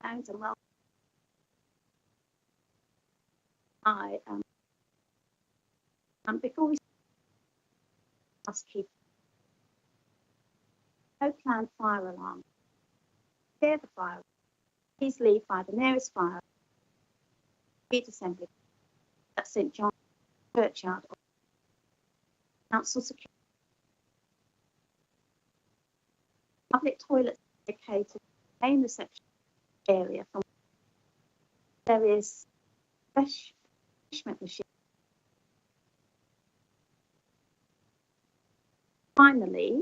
and well, I before we housekeeping, no planned fire alarm. Clear the fire. Please leave by the nearest fire street assembly at St John's Churchyard. Council security. Public toilets located in the main reception area. From there is refreshment machine. Finally,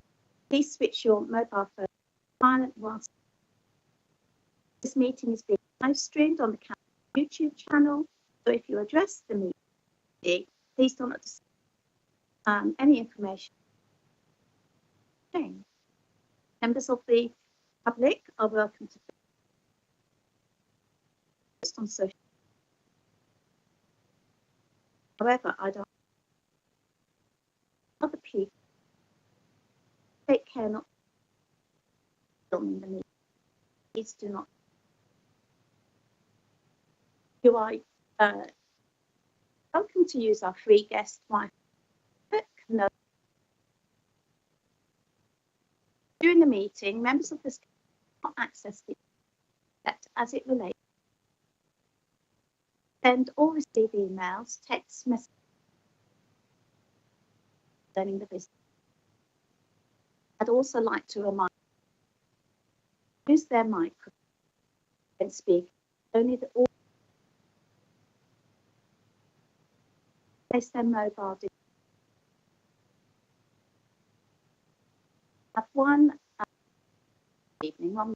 please switch your mobile phone silent whilst this meeting is being live streamed on the YouTube channel. So if you address the meeting, please don't any information. Members of the public are welcome to post on social. However, I don't. Other people take care not filming the meeting. Please do not. You are welcome to use our free guest Wi-Fi. No. During the meeting, members of this cannot access the internet as it relates. Send or receive emails, text messages concerning the business. I'd also like to remind use their microphone and speak only the audio. Place their mobile device. Have one evening.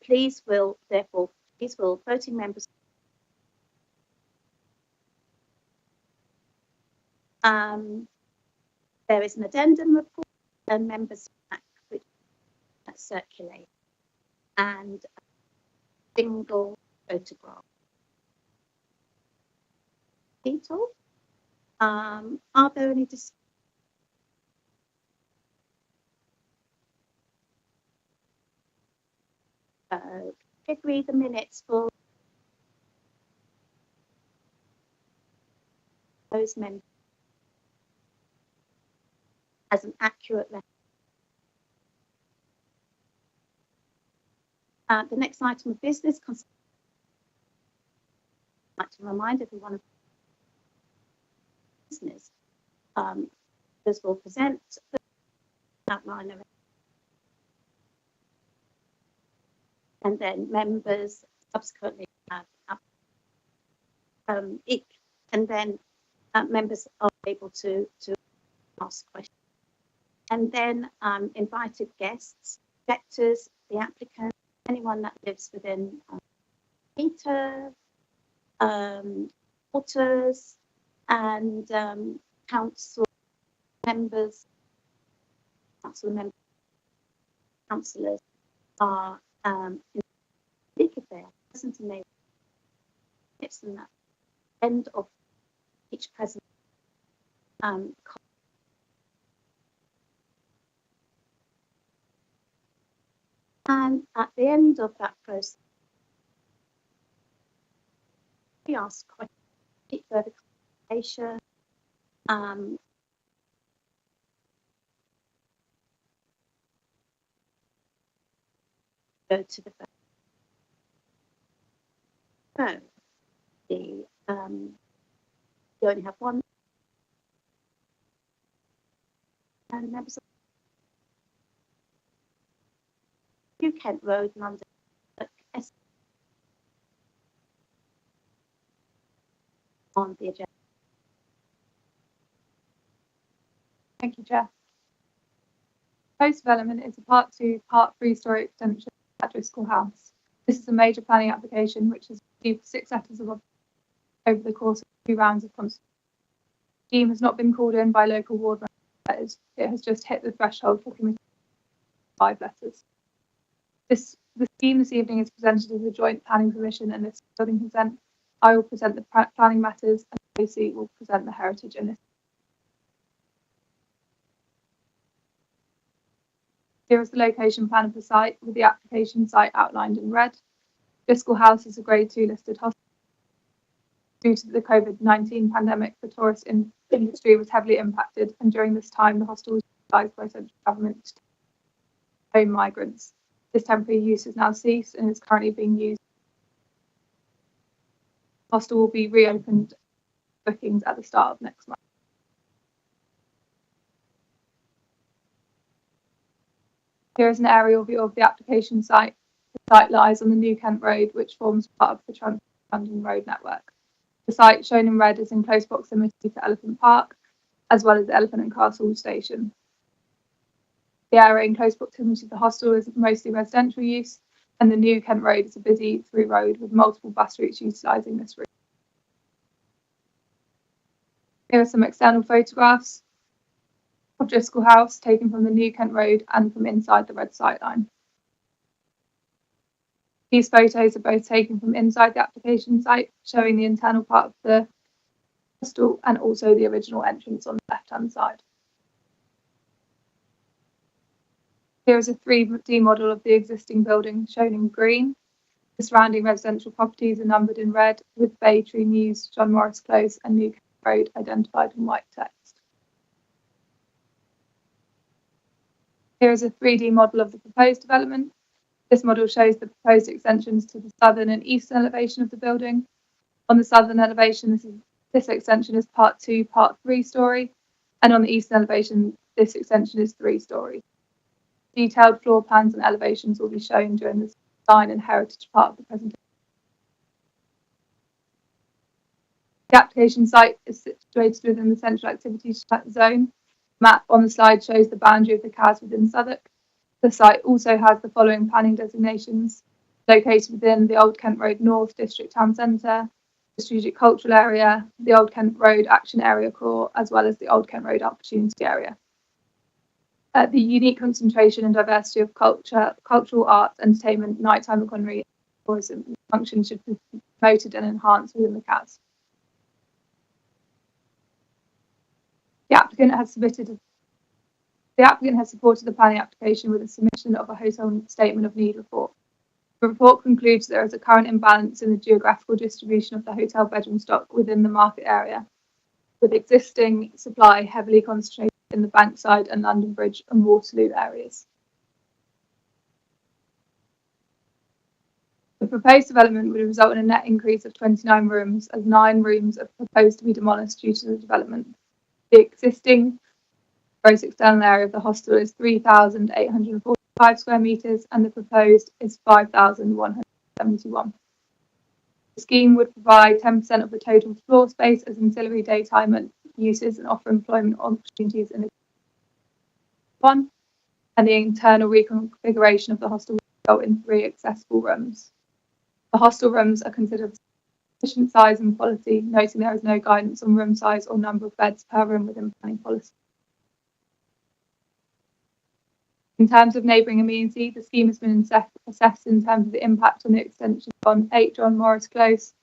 Please will voting members. There is an addendum report and members pack which circulate and a single photograph. Detail. Are there any agree the minutes for those members as an accurate record? The next item of business, I'd like to remind everyone of business. This will present the outline of it. And then members subsequently have and then members are able to ask questions. And then invited guests, objectors, the applicant, anyone that lives within meter, waters, and council members, councillors are if they are present and they it's in that end of each present and at the end of that process we ask questions, further clarification, go to the so the you only have one and members of Kent Road, London. On the agenda. Thank you, Jeff. Proposed development is a Part 2, Part 3-storey extension at Driscoll House. This is a major planning application which has received 6 letters of over the course of 2 rounds of consultation. The scheme has not been called in by local ward letters. It has just hit the threshold for committee 5 letters. The scheme this evening is presented as a joint planning permission and this building consent. I will present the planning matters and Lucy will present the heritage and this. Here is the location plan of the site with the application site outlined in red. Driscoll House is a Grade 2 listed hostel. Due to the COVID-19 pandemic, the tourist industry was heavily impacted, and during this time, the hostel was utilised by central government to home migrants. This temporary use has now ceased and is currently being used. The hostel will be reopened bookings at the start of next month. Here is an aerial view of the application site. The site lies on the New Kent Road, which forms part of the Trans-London Road network. The site shown in red is in close proximity to Elephant Park, as well as the Elephant and Castle station. The area in close proximity to the hostel is mostly residential use, and the New Kent Road is a busy through road with multiple bus routes utilising this route. Here are some external photographs of Driscoll House taken from the New Kent Road and from inside the red sightline. These photos are both taken from inside the application site, showing the internal part of the hostel and also the original entrance on the left-hand side. Here is a 3D model of the existing building shown in green. The surrounding residential properties are numbered in red, with Bay Tree Mews, John Morris Close and New Kent Road identified in white text. Here is a 3D model of the proposed development. This model shows the proposed extensions to the southern and eastern elevation of the building. On the southern elevation, this extension is part 2, part 3 story, and on the eastern elevation, this extension is 3 stories. Detailed floor plans and elevations will be shown during the design and heritage part of the presentation. The application site is situated within the central activities zone. The map on the slide shows the boundary of the CAS within Southwark. The site also has the following planning designations: located within the Old Kent Road North District Town Centre, the Strategic Cultural Area, the Old Kent Road Action Area Core, as well as the Old Kent Road Opportunity Area. The unique concentration and diversity of culture, cultural arts, entertainment, nighttime economy, and tourism functions should be promoted and enhanced within the CAS. The applicant has supported the planning application with a submission of a hotel statement of need report. The report concludes there is a current imbalance in the geographical distribution of the hotel bedroom stock within the market area, with existing supply heavily concentrated in the Bankside and London Bridge and Waterloo areas. The proposed development would result in a net increase of 29 rooms, as 9 rooms are proposed to be demolished due to the development. The existing gross external area of the hostel is 3,845 square metres and the proposed is 5,171. The scheme would provide 10% of the total floor space as ancillary daytime uses and offer employment opportunities in the one, and the internal reconfiguration of the hostel would result in 3 accessible rooms. The hostel rooms are considered sufficient size and quality, noting there is no guidance on room size or number of beds per room within planning policy. In terms of neighbouring amenity, the scheme has been assessed in terms of the impact on the extension on 8 John Morris Close,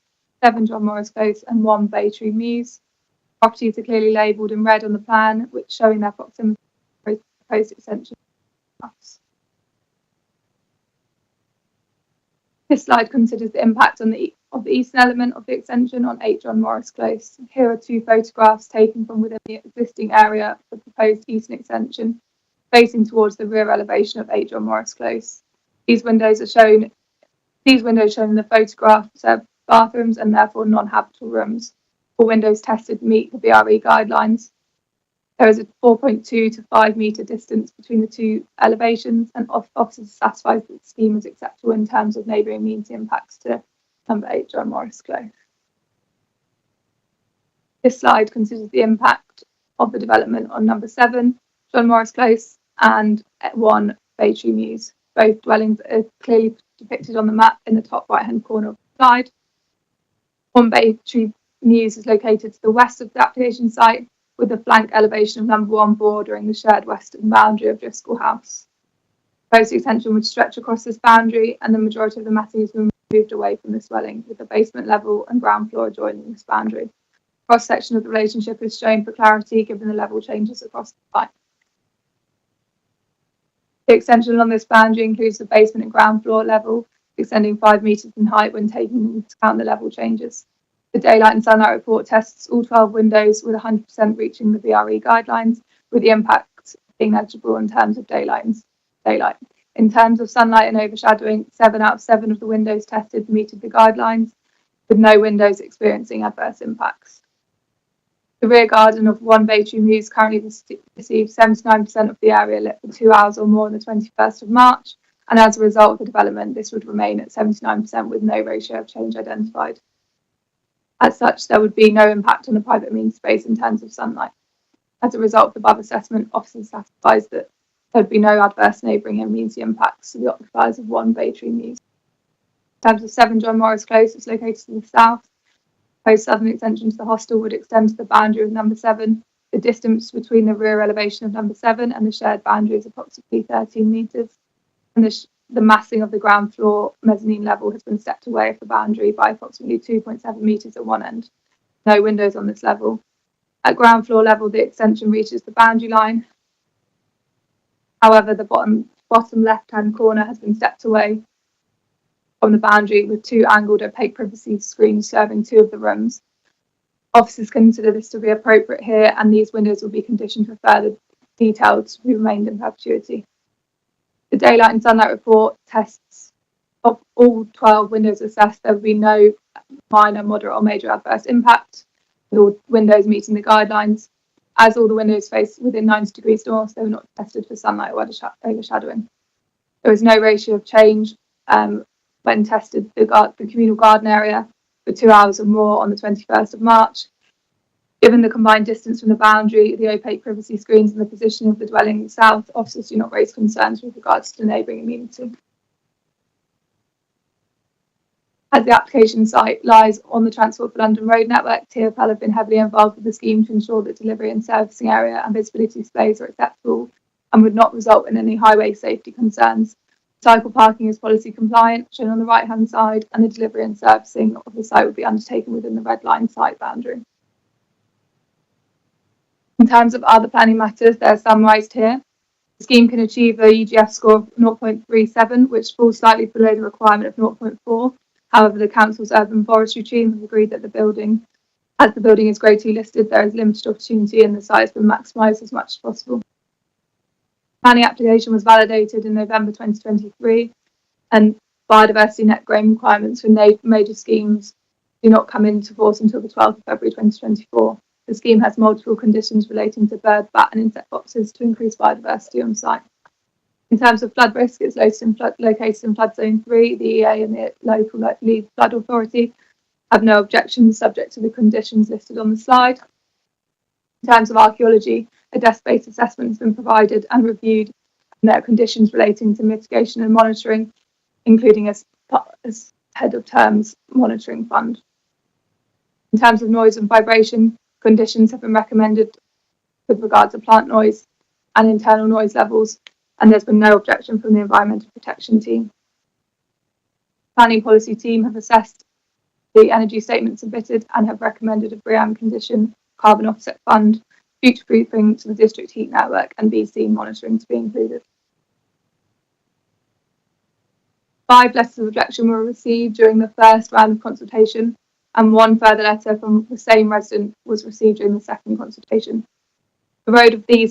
7 John Morris Close and 1 Bay Tree Mews. Properties are clearly labelled in red on the plan, which showing their proximity to the proposed extension. This slide considers the impact of the eastern element of the extension on 8 John Morris Close. Here are 2 photographs taken from within the existing area of the proposed eastern extension, facing towards the rear elevation of 8 John Morris Close. These windows shown in the photograph serve bathrooms and therefore non-habitable rooms. All windows tested meet the BRE guidelines. There is a 4.2 to 5 metre distance between the 2 elevations, and officers are satisfied that the scheme is acceptable in terms of neighbouring amenity impacts to number 8 John Morris Close. This slide considers the impact of the development on number 7 John Morris Close and 1 Bay Tree Mews. Both dwellings are clearly depicted on the map in the top right-hand corner of the slide. 1 Bay Tree Mews is located to the west of the application site, with a flank elevation of number 1 bordering the shared western boundary of Driscoll House. The proposed extension would stretch across this boundary, and the majority of the matting has been moved away from this dwelling, with the basement level and ground floor adjoining this boundary. Cross-section of the relationship is shown for clarity, given the level changes across the site. The extension along this boundary includes the basement and ground floor level, extending 5 metres in height when taking into account the level changes. The daylight and sunlight report tests all 12 windows with 100% reaching the VRE guidelines, with the impact being negligible in terms of daylight. In terms of sunlight and overshadowing, 7 out of 7 of the windows tested meted the guidelines, with no windows experiencing adverse impacts. The rear garden of 1 Baytree Mews currently receives 79% of the area lit for 2 hours or more on the 21st of March, and as a result of the development, this would remain at 79% with no ratio of change identified. As such, there would be no impact on the private means space in terms of sunlight. As a result of the above assessment, officers satisfies that there would be no adverse neighbouring amenity impacts to the occupiers of 1 Baytree Mews. In terms of 7 John Morris Close, it's located to the south. The southern extension to the hostel would extend to the boundary of number 7. The distance between the rear elevation of number 7 and the shared boundary is approximately 13 metres, and the massing of the ground floor mezzanine level has been stepped away of the boundary by approximately 2.7 metres at one end. No windows on this level. At ground floor level, the extension reaches the boundary line. However, the bottom left-hand corner has been stepped away from the boundary with 2 angled opaque privacy screens serving 2 of the rooms. Officers consider this to be appropriate here, and these windows will be conditioned for further details to be remained in perpetuity. The daylight and sunlight report tests of all 12 windows assessed. There will be no minor, moderate or major adverse impact, with all windows meeting the guidelines. As all the windows face within 90 degrees north, they were not tested for sunlight or overshadowing. There was no ratio of change when tested the communal garden area for 2 hours or more on the 21st of March. Given the combined distance from the boundary, the opaque privacy screens and the position of the dwelling south, officers do not raise concerns with regards to the neighbouring amenity. As the application site lies on the Transport for London road network, TfL have been heavily involved with the scheme to ensure that delivery and servicing area and visibility space are acceptable and would not result in any highway safety concerns. Cycle parking is policy compliant, shown on the right-hand side, and the delivery and servicing of the site would be undertaken within the red line site boundary. In terms of other planning matters, they're summarised here. The scheme can achieve a UGF score of 0.37, which falls slightly below the requirement of 0.4. However, the council's urban forestry team have agreed that as the building is Grade 2 listed, there is limited opportunity and the site has been maximised as much as possible. Planning application was validated in November 2023, and biodiversity net gain requirements for major schemes do not come into force until the 12th of February 2024. The scheme has multiple conditions relating to bird, bat and insect boxes to increase biodiversity on site. In terms of flood risk, it's located in flood zone 3. The EA and the local lead flood authority have no objections subject to the conditions listed on the slide. In terms of archaeology, a desk-based assessment has been provided and reviewed, and there are conditions relating to mitigation and monitoring, including as head of terms monitoring fund. In terms of noise and vibration, conditions have been recommended with regard to plant noise and internal noise levels, and there's been no objection from the Environmental Protection team. Planning policy team have assessed the energy statement submitted and have recommended a BREEAM condition, carbon offset fund, future-proofing to the district heat network and BC monitoring to be included. 5 letters of objection were received during the first round of consultation, and 1 further letter from the same resident was received during the second consultation. The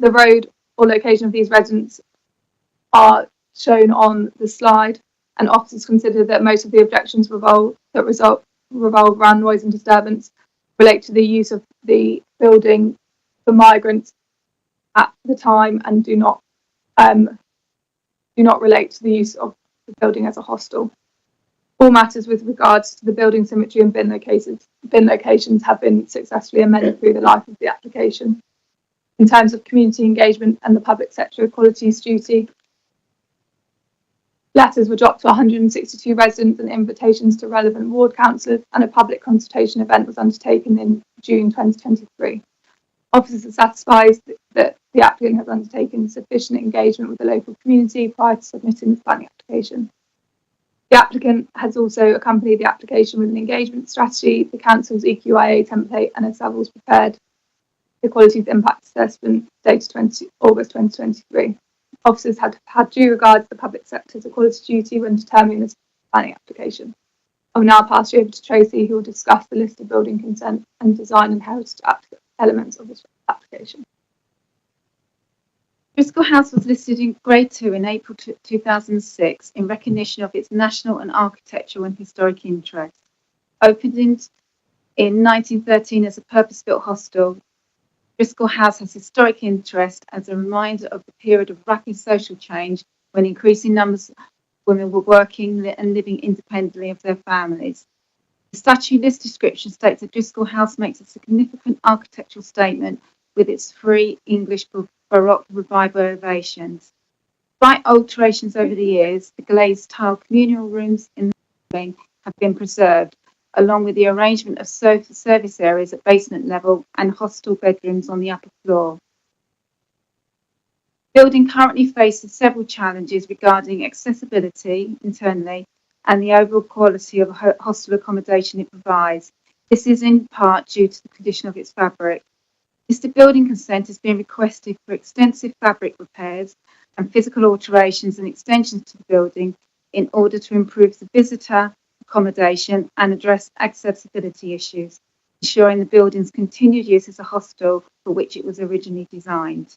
road or location of these residents are shown on the slide, and officers consider that most of the objections revolve around noise and disturbance, relate to the use of the building for migrants at the time, and do not relate to the use of the building as a hostel. All matters with regards to the building symmetry and bin locations have been successfully amended through the life of the application. In terms of community engagement and the public sector equalities duty, letters were dropped to 162 residents and invitations to relevant ward councillors, and a public consultation event was undertaken in June 2023. Officers are satisfied that the applicant has undertaken sufficient engagement with the local community prior to submitting the planning application. The applicant has also accompanied the application with an engagement strategy, the council's EQIA template, and has Savills prepared the qualities impact assessment dated August 2023. officers had due regard to the public sector's equality duty when determining this planning application. I will now pass you over to Tracy, who will discuss the list of building consent and design and heritage elements of this application. Driscoll House was listed in Grade 2 in April 2006 in recognition of its national and architectural and historic interest. Opened in 1913 as a purpose-built hostel, Driscoll House has historic interest as a reminder of the period of rapid social change when increasing numbers of women were working and living independently of their families. The statutory list description states that Driscoll House makes a significant architectural statement with its three English Baroque Revival elevations. Despite alterations over the years, the glazed tile communal rooms in the building have been preserved, along with the arrangement of service areas at basement level and hostel bedrooms on the upper floor. The building currently faces several challenges regarding accessibility internally and the overall quality of hostel accommodation it provides. This is in part due to the condition of its fabric. Listed building consent has been requested for extensive fabric repairs and physical alterations and extensions to the building in order to improve the visitor accommodation and address accessibility issues, ensuring the building's continued use as a hostel for which it was originally designed.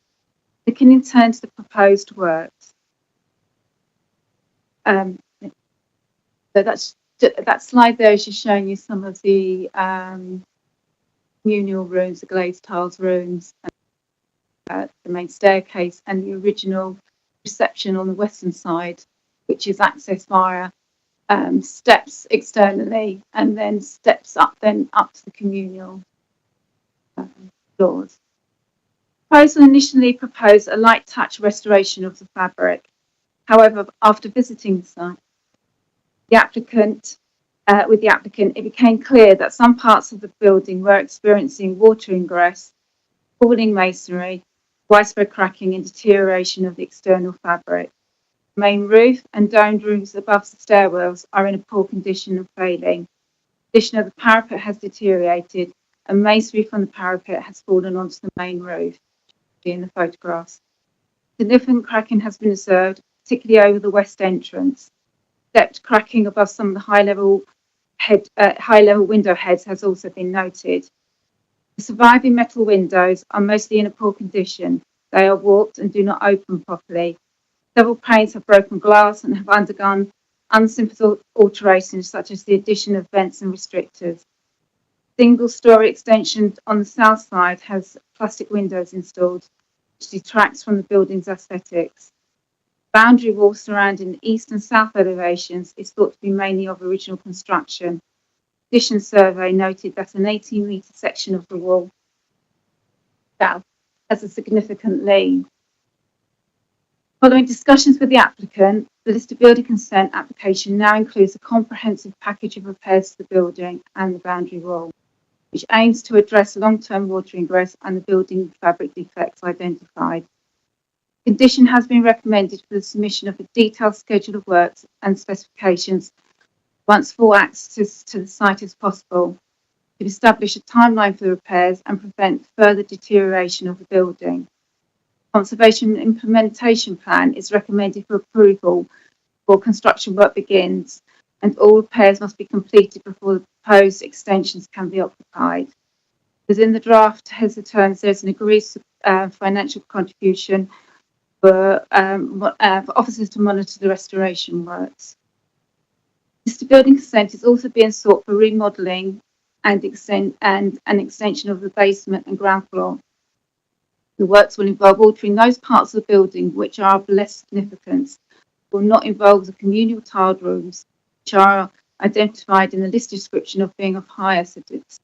Looking in turn to the proposed works. So that slide there is just showing you some of the communal rooms, the glazed tiles rooms, the main staircase, and the original reception on the western side, which is accessed via steps externally and then steps up to the communal floors. The proposal initially proposed a light touch restoration of the fabric. However, after visiting the site, with the applicant, it became clear that some parts of the building were experiencing water ingress, falling masonry, widespread cracking and deterioration of the external fabric. The main roof and domed roofs above the stairwells are in a poor condition and failing. The condition of the parapet has deteriorated and masonry from the parapet has fallen onto the main roof, in the photographs. Significant cracking has been observed, particularly over the west entrance. Stepped cracking above some of the high-level window heads has also been noted. The surviving metal windows are mostly in a poor condition. They are warped and do not open properly. Several panes have broken glass and have undergone unsimple alterations such as the addition of vents and restrictors. Single-storey extension on the south side has plastic windows installed, which detracts from the building's aesthetics. Boundary wall surrounding the east and south elevations is thought to be mainly of original construction. Condition survey noted that an 18-metre section of the wall south has a significant lean. Following discussions with the applicant, the listed building consent application now includes a comprehensive package of repairs to the building and the boundary wall, which aims to address long-term water ingress and the building fabric defects identified. Condition has been recommended for the submission of a detailed schedule of works and specifications once full access to the site is possible, to establish a timeline for the repairs and prevent further deterioration of the building. Conservation Implementation Plan is recommended for approval before construction work begins, and all repairs must be completed before the proposed extensions can be occupied. Within the draft HESA terms, there's an agreed financial contribution for officers to monitor the restoration works. Listed building consent is also being sought for remodelling and an extension of the basement and ground floor. The works will involve altering those parts of the building which are of less significance, will not involve the communal tiled rooms, which are identified in the list description of being of higher aesthetics.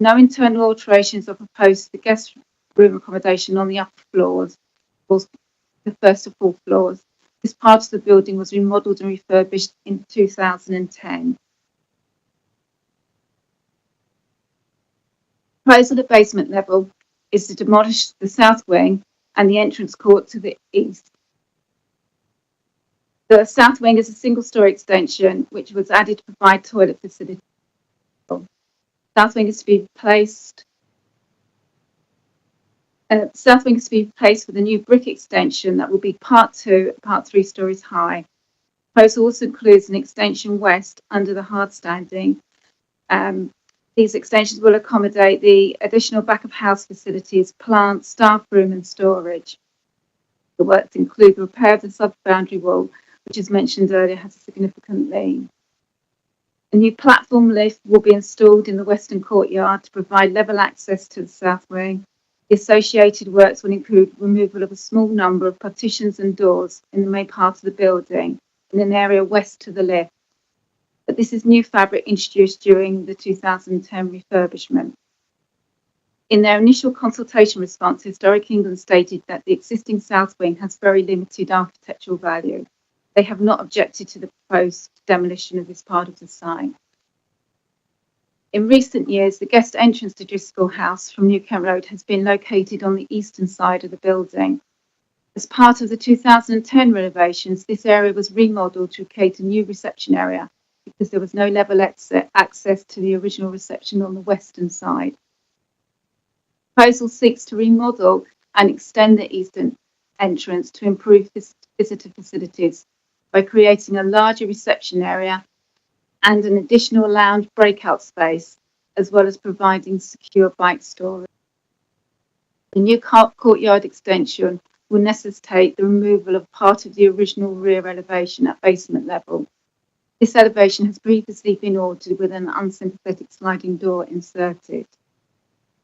No internal alterations are proposed to the guest room accommodation on the upper floors, the first to fourth floors. This part of the building was remodelled and refurbished in 2010. Proposal at basement level is to demolish the south wing and the entrance court to the east. The south wing is a single-storey extension which was added to provide toilet facilities. South wing is to be replaced South wing is to be replaced with a new brick extension that will be part 2, part 3 stories high. Proposal also includes an extension west under the hard standing. These extensions will accommodate the additional back of house facilities, plants, staff room and storage. The works include the repair of the sub-boundary wall, which, as mentioned earlier, has a significant lean. A new platform lift will be installed in the western courtyard to provide level access to the south wing. The associated works will include removal of a small number of partitions and doors in the main part of the building in an area west to the lift. But this is new fabric introduced during the 2010 refurbishment. In their initial consultation response, Historic England stated that the existing south wing has very limited architectural value. They have not objected to the proposed demolition of this part of the site. In recent years, the guest entrance to Driscoll House from New Kent Road has been located on the eastern side of the building. As part of the 2010 renovations, this area was remodelled to create a new reception area because there was no level access to the original reception on the western side. The proposal seeks to remodel and extend the eastern entrance to improve visitor facilities by creating a larger reception area and an additional lounge breakout space, as well as providing secure bike storage. The new courtyard extension will necessitate the removal of part of the original rear elevation at basement level. This elevation has previously been ordered with an unsympathetic sliding door inserted.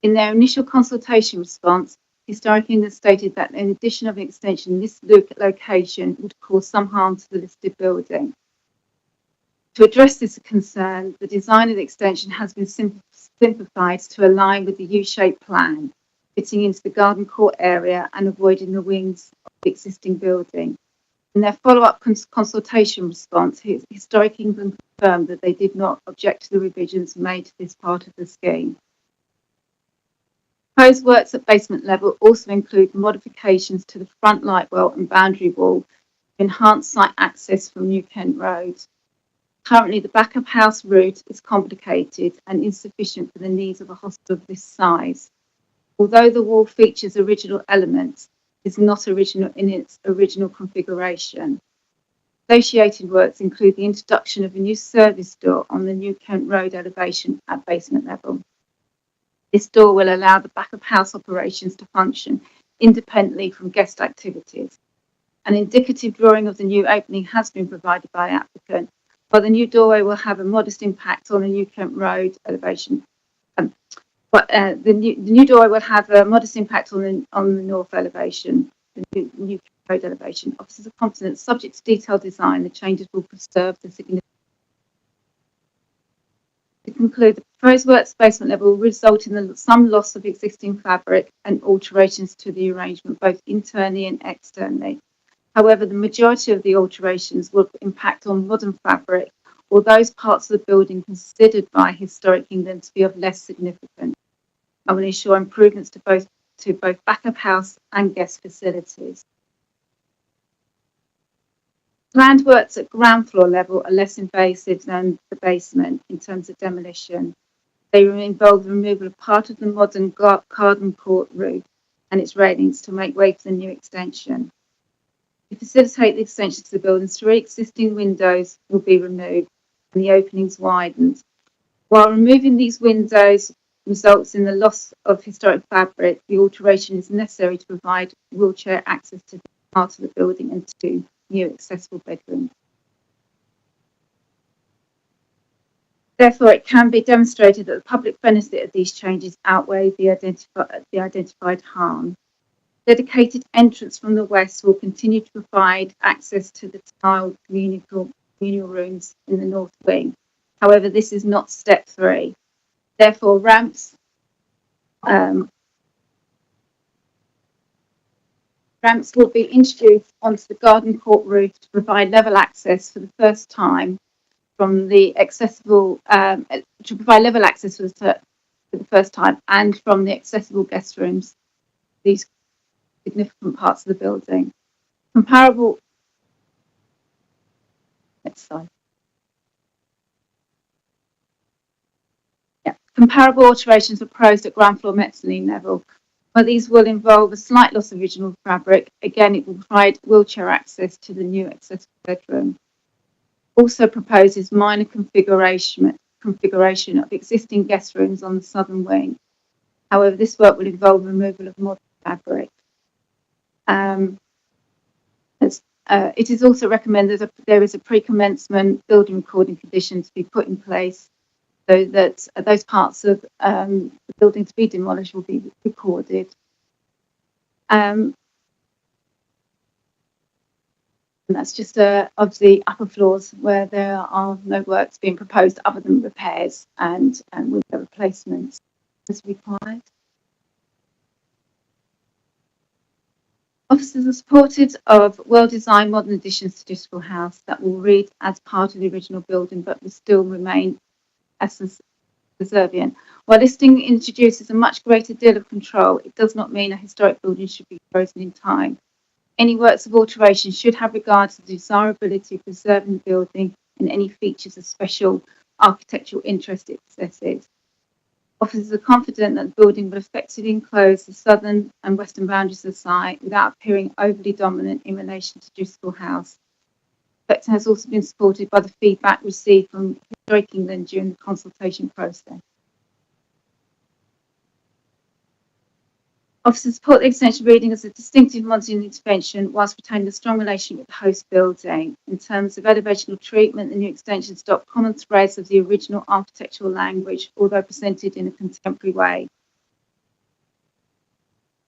In their initial consultation response, Historic England stated that in addition of an extension, this location would cause some harm to the listed building. To address this concern, the design of the extension has been simplified to align with the U-shaped plan, fitting into the garden court area and avoiding the wings of the existing building. In their follow-up consultation response, Historic England confirmed that they did not object to the revisions made to this part of the scheme. Proposed works at basement level also include modifications to the front light well and boundary wall to enhance site access from New Kent Road. Currently, the back of house route is complicated and insufficient for the needs of a hostel of this size. Although the wall features original elements, it is not original in its original configuration. Associated works include the introduction of a new service door on the New Kent Road elevation at basement level. This door will allow the back of house operations to function independently from guest activities. An indicative drawing of the new opening has been provided by the applicant, while the new doorway will have a modest impact on the New Kent Road elevation. The new doorway will have a modest impact on the north elevation, the new Kent Road elevation. Officers are confident, subject to detailed design, the changes will preserve the significant. To conclude, the proposed works basement level will result in some loss of existing fabric and alterations to the arrangement, both internally and externally. However, the majority of the alterations will impact on modern fabric or those parts of the building considered by Historic England to be of less significance, and will ensure improvements to both back of house and guest facilities. Planned works at ground floor level are less invasive than the basement in terms of demolition. They involve the removal of part of the modern garden court roof and its railings to make way for the new extension. To facilitate the extension to the building, 3 existing windows will be removed and the openings widened. While removing these windows results in the loss of historic fabric, the alteration is necessary to provide wheelchair access to the part of the building and 2 new accessible bedrooms. Therefore, it can be demonstrated that the public benefit of these changes outweighs the identified harm. Dedicated entrance from the west will continue to provide access to the tiled communal rooms in the north wing. However, this is not step 3. Therefore, ramps will be introduced onto the garden court roof to provide level access for the first time from the accessible and from the accessible guest rooms, these significant parts of the building. Comparable alterations are proposed at ground floor mezzanine level. While these will involve a slight loss of original fabric, again, it will provide wheelchair access to the new accessible bedroom. Also proposes minor configuration of existing guest rooms on the southern wing. However, this work will involve removal of modern fabric. It is also recommended that there is a pre-commencement building recording condition to be put in place so that those parts of the building to be demolished will be recorded. And that's just of the upper floors where there are no works being proposed other than repairs and window replacements as required. Officers are supported of well-designed modern additions to Driscoll House that will read as part of the original building but will still remain essence preserving. While listing introduces a much greater deal of control, it does not mean a historic building should be frozen in time. Any works of alteration should have regard to the desirability of preserving the building and any features of special architectural interest it possesses. Officers are confident that the building will effectively enclose the southern and western boundaries of the site without appearing overly dominant in relation to Driscoll House. The sector has also been supported by the feedback received from Historic England during the consultation process. Officers support the extension reading as a distinctive modern intervention whilst retaining a strong relation with the host building. In terms of elevational treatment, the new extensions adopt common threads of the original architectural language, although presented in a contemporary way.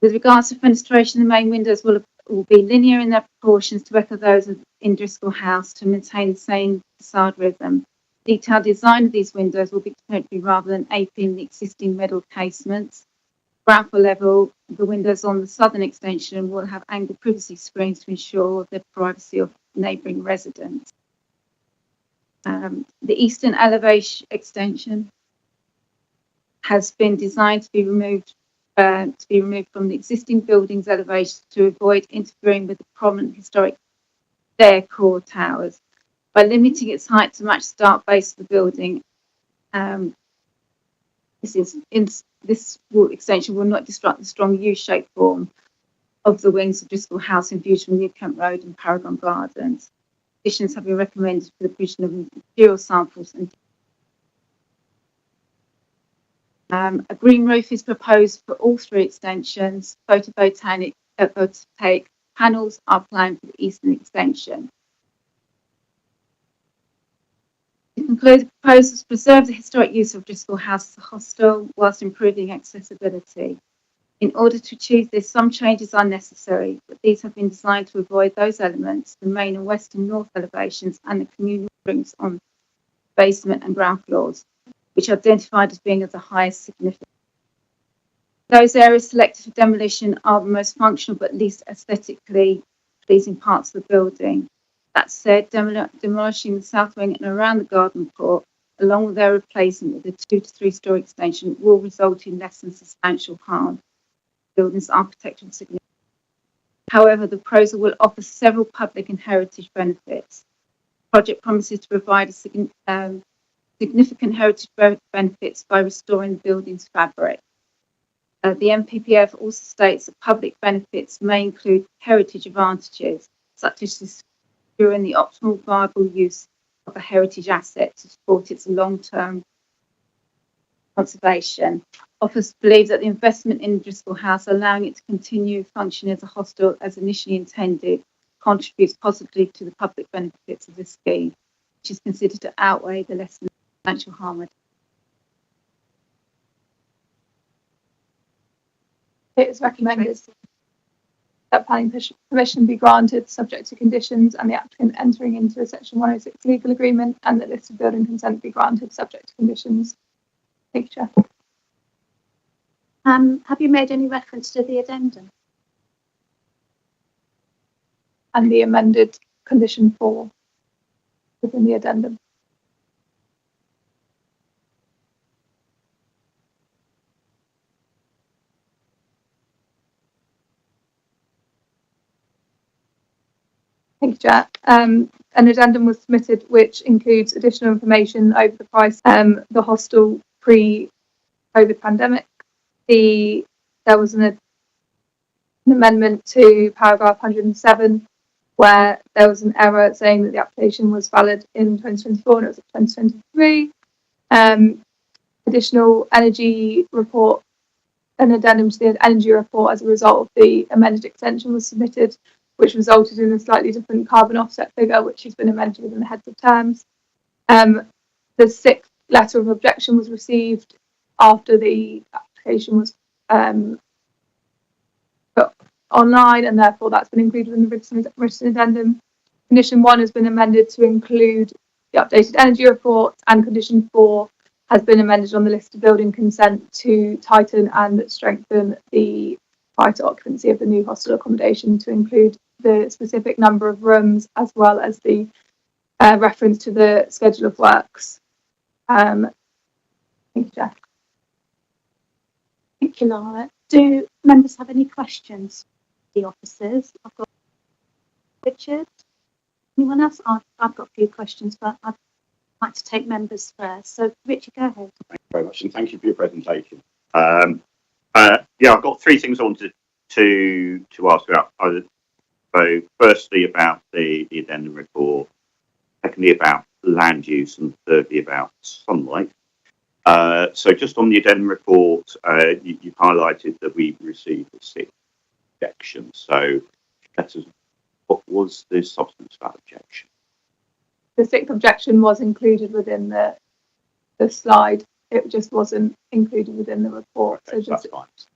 With regards to fenestration, the main windows will be linear in their proportions to echo those in Driscoll House to maintain the same facade rhythm. Detailed design of these windows will be contemporary rather than aping the existing metal casements. Ground floor level, the windows on the southern extension will have angled privacy screens to ensure the privacy of neighbouring residents. The eastern elevation extension has been designed to be removed from the existing building's elevation to avoid interfering with the prominent historic stair core towers. By limiting its height to match the start base of the building, this extension will not disrupt the strong U-shaped form of the wings of Driscoll House in view from New Kent Road and Paragon Gardens. Additions have been recommended for the provision of material samples. And a green roof is proposed for all three extensions. Photovoltaic panels are planned for the eastern extension. To conclude, the proposals preserve the historic use of Driscoll House as a hostel whilst improving accessibility. In order to achieve this, some changes are necessary, but these have been designed to avoid those elements, the main and west and north elevations and the communal rooms on basement and ground floors, which are identified as being of the highest significance. Those areas selected for demolition are the most functional but least aesthetically pleasing parts of the building. That said, demolishing the south wing and around the garden court, along with their replacement with a 2 to 3 story extension, will result in less than substantial harm to the building's architectural significance. However, the proposal will offer several public and heritage benefits. The project promises to provide significant heritage benefits by restoring the building's fabric. The NPPF also states that public benefits may include heritage advantages, such as securing the optimal viable use of a heritage asset to support its long-term conservation. Officers believe that the investment in Driscoll House, allowing it to continue functioning as a hostel as initially intended, contributes positively to the public benefits of this scheme, which is considered to outweigh the less than substantial harm. It is recommended that planning permission be granted subject to conditions and the applicant entering into a Section 106 legal agreement, and that listed building consent be granted subject to conditions. Thank you, Chair. Have you made any reference to the addendum? And the amended condition 4 within the addendum. Thank you, Jack. An addendum was submitted which includes additional information over the price the hostel pre-COVID pandemic. There was an an amendment to paragraph 107, where there was an error saying that the application was valid in 2024 and it was 2023. Additional energy report, an addendum to the energy report as a result of the amended extension was submitted, which resulted in a slightly different carbon offset figure, which has been amended within the heads of terms. The sixth letter of objection was received after the application was put online, and therefore that's been included in the written addendum. Condition 1 has been amended to include the updated energy report, and condition 4 has been amended on the list of building consent to tighten and strengthen the prior to occupancy of the new hostel accommodation to include the specific number of rooms as well as the reference to the schedule of works. Thank you, Jeff. Thank you, Laura. Do members have any questions for the officers? I've got Richard. Anyone else? I've got a few questions, but I'd like to take members first. So, Richard, go ahead. Thank you very much, and thank you for your presentation. Yeah, I've got three things I wanted to ask about. So, firstly, about the addendum report. Secondly, about land use, and thirdly, about sunlight. So, just on the addendum report, you've highlighted that we received a 6 objection. So, what was the substance of that objection? The 6th objection was included within the slide. It just wasn't included within the report. Okay, so just that's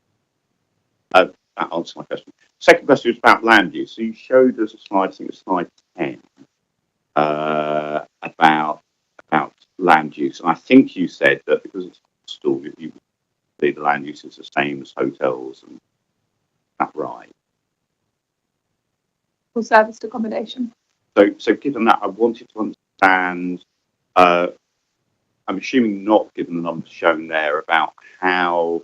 fine. That answers my question. Second question is about land use. So you showed us a slide, I think it was slide 10, about land use. And I think you said that because it's a hostel, you the land use is the same as hotels. And is that right? full serviced accommodation. So given that, I wanted to understand, I'm assuming not given the numbers shown there, about how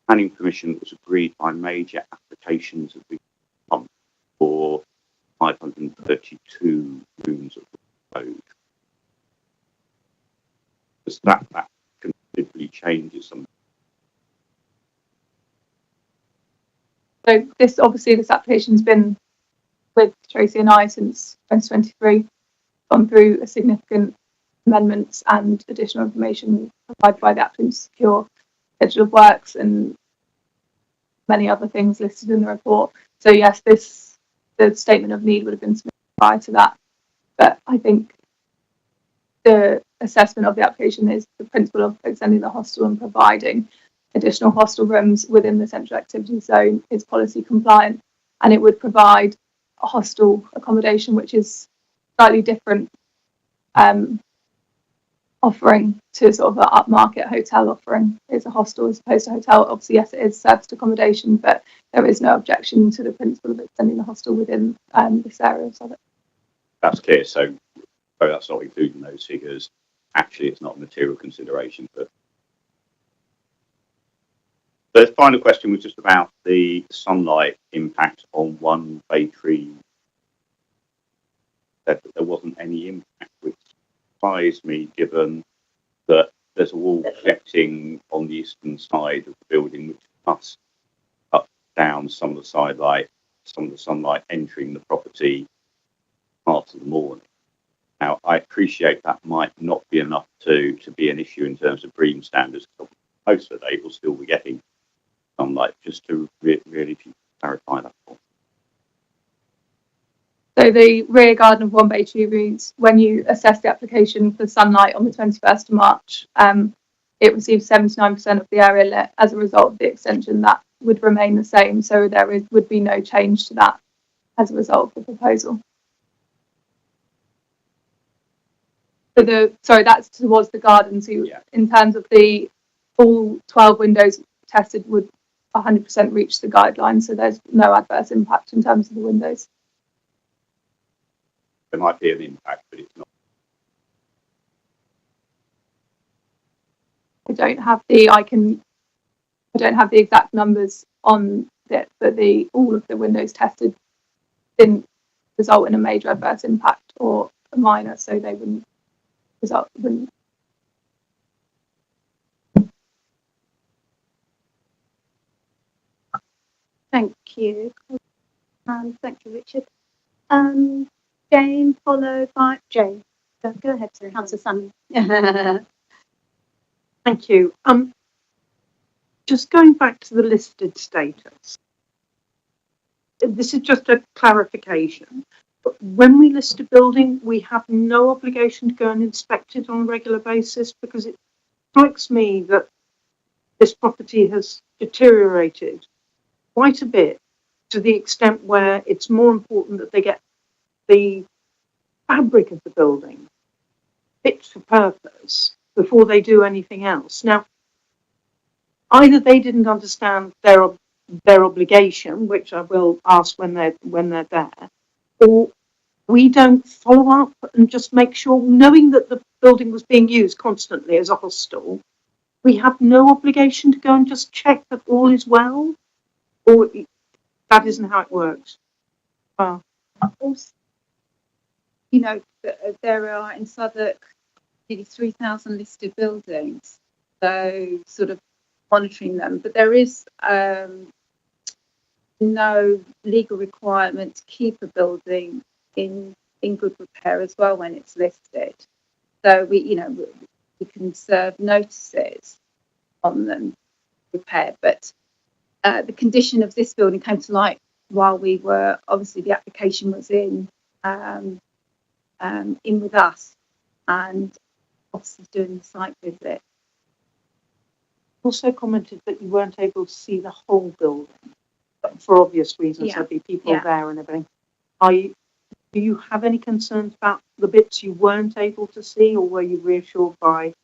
planning permission was agreed by major applications of the for 532 rooms of the road. Because that considerably changes something. So this application's been with Tracy and I since 2023, gone through a significant amendments and additional information provided by the applicant to secure schedule of works and many other things listed in the report. So yes, the statement of need would have been submitted prior to that. But I think the assessment of the application is the principle of extending the hostel and providing additional hostel rooms within the central activity zone is policy compliant, and it would provide a hostel accommodation which is slightly different offering to sort of an upmarket hotel offering. It's a hostel as opposed to a hotel. Obviously, yes, it is serviced accommodation, but there is no objection to the principle of extending the hostel within this area of it. That's clear. So that's not included in those figures. Actually, it's not a material consideration. But the final question was just about the sunlight impact on one bay tree. That there wasn't any impact, which surprised me, given that there's a wall projecting on the eastern side of the building, which must cut down some of the sunlight entering the property part of the morning. Now, I appreciate that might not be enough to be an issue in terms of BREEAM standards. Most of the day, we'll still be getting sunlight. Just to really clarify that point. So the rear garden of One Bay Tree Roots, when you assess the application for sunlight on the 21st of March, it received 79% of the area lit. As a result of the extension, that would remain the same. So there would be no change to that as a result of the proposal. So that's towards the garden. So in terms of all 12 windows tested would 100% reach the guidelines. So there's no adverse impact in terms of the windows. There might be an impact, but it's not. I don't have the exact numbers on it, but all of the windows tested didn't result in a major adverse impact or a minor, so they wouldn't result. Thank you. Thank you, Richard. Jane, followed by Jane. Go ahead, Councillor Sunny. Thank you. Just going back to the listed status. This is just a clarification. But when we list a building, we have no obligation to go and inspect it on a regular basis, because it strikes me that this property has deteriorated quite a bit, to the extent where it's more important that they get the fabric of the building fit for purpose before they do anything else. Now, either they didn't understand their obligation, which I will ask when they're there, or we don't follow up and just make sure, knowing that the building was being used constantly as a hostel, we have no obligation to go and just check that all is well, or that isn't how it works. Well, Also, you know, there are in Southwark nearly 3,000 listed buildings, so sort of monitoring them, but there is no legal requirement to keep a building in good repair as well when it's listed. So we can serve notices on them repair, but the condition of this building came to light while we were, obviously the application was in with us, and officers doing the site visit. also commented that you weren't able to see the whole building, but for obvious reasons. There'd be people there and everything. Do you have any concerns about the bits you weren't able to see, or were you reassured by?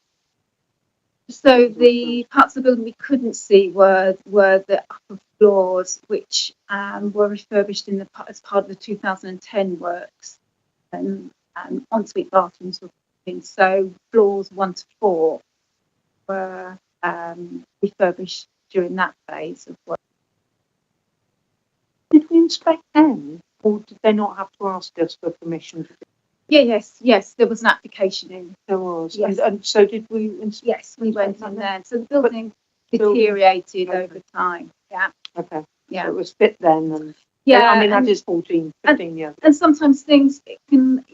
So the parts of the building we couldn't see were the upper floors, which were refurbished as part of the 2010 works, and ensuite bathrooms were put in. So floors 1 to 4 were refurbished during that phase of work. Did we inspect them, or did they not have to ask us for permission? Yes, there was an application in. There was. Yes. And so did we inspect? Yes, we went in there. So the building deteriorated over time. Yeah. Okay. Yeah. So it was fit then, and Yeah. I mean that is 15 years. And sometimes things can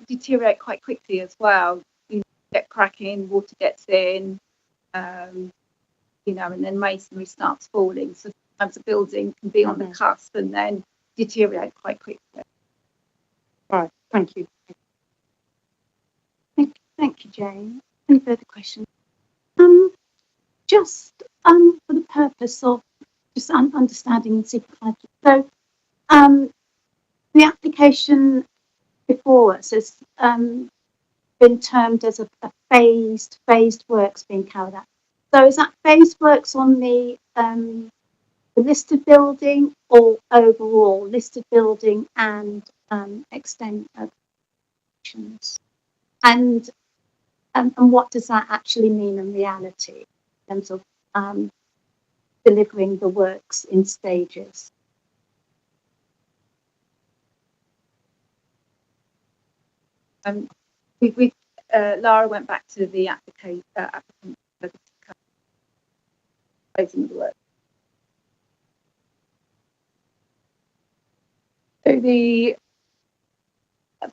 deteriorate quite quickly as well. You get cracking, water gets in, and then masonry starts falling. So sometimes a building can be on the cusp and then deteriorate quite quickly. Right. Thank you. Thank you, Jane. Any further questions? Just for the purpose of just understanding and simplifying. So, the application before us has been termed as a phased works being carried out. So, is that phased works on the listed building, or overall listed building and extensions? And what does that actually mean in reality in terms of delivering the works in stages? Lara went back to the applicant raising the work. So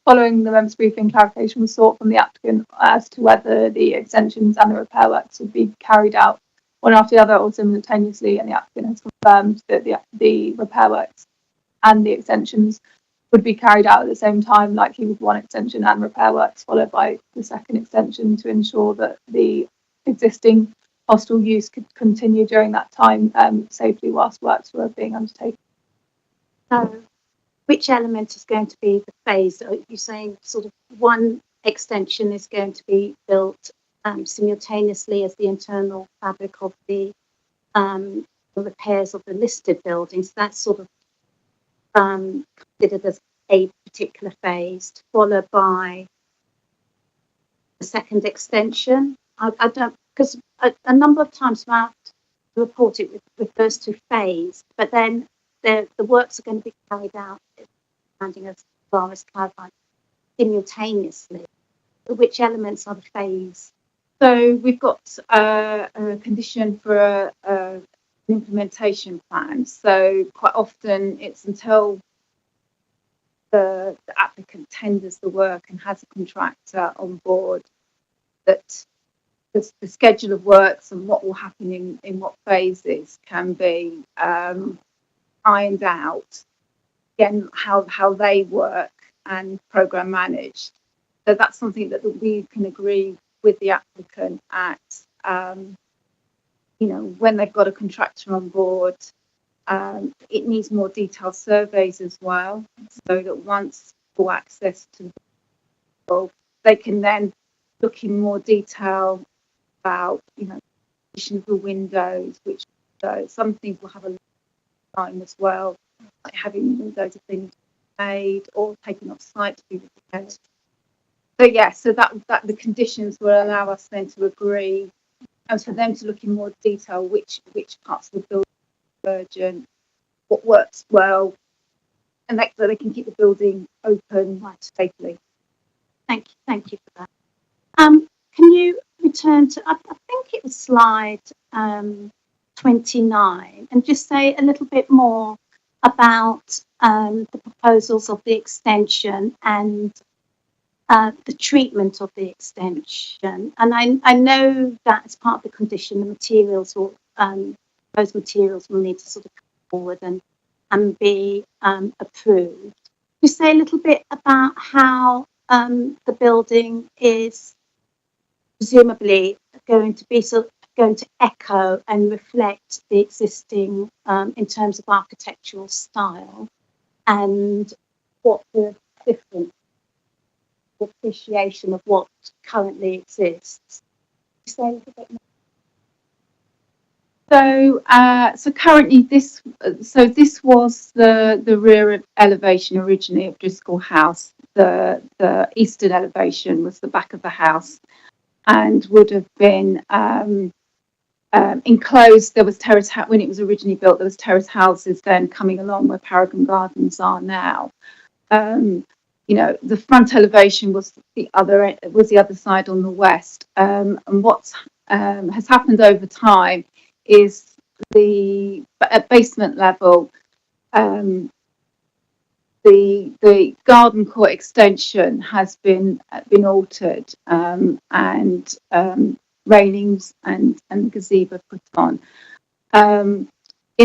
following the members' briefing, clarification was sought from the applicant as to whether the extensions and the repair works would be carried out one after the other or simultaneously, and the applicant has confirmed that the repair works and the extensions would be carried out at the same time, likely with one extension and repair works followed by the second extension, to ensure that the existing hostel use could continue during that time safely whilst works were being undertaken. So, which element is going to be the phase? Are you saying sort of one extension is going to be built simultaneously as the internal fabric of the repairs of the listed buildings? That's sort of considered as a particular phase, followed by the second extension. I don't, because a number of times throughout the report it refers to phase, but then the works are going to be carried out, as far as clarified, simultaneously. Which elements are the phase? So we've got a condition for a implementation plan. So quite often it's until the applicant tenders the work and has a contractor on board that the schedule of works and what will happen in what phases can be ironed out. Again, how they work and program managed. So that's something that we can agree with the applicant at, when they've got a contractor on board. It needs more detailed surveys as well, so that once full access to the bill, they can then look in more detail about, condition of the windows, which some things will have a time as well, like having windows have been made or taken off site to be repaired. So yeah, so that the conditions will allow us then to agree, and for them to look in more detail which parts of the building are urgent, what works well, and so they can keep the building open safely. Thank you for that. Can you return to, I think it was slide 29, and just say a little bit more about the proposals of the extension and the treatment of the extension. And I know that as part of the condition, the materials will, those materials will need to sort of come forward and be approved. Just say a little bit about how the building is presumably going to echo and reflect the existing in terms of architectural style, and what the different appreciation of what currently exists. Say a little bit more. So currently this was the rear elevation originally of Driscoll House. The eastern elevation was the back of the house, and would have been enclosed. There was terrace when it was originally built. There was terrace houses then coming along where Paragon Gardens are now. The front elevation was the other side on the west. And what has happened over time is at basement level, the garden court extension has been altered, and railings and gazebo put on. In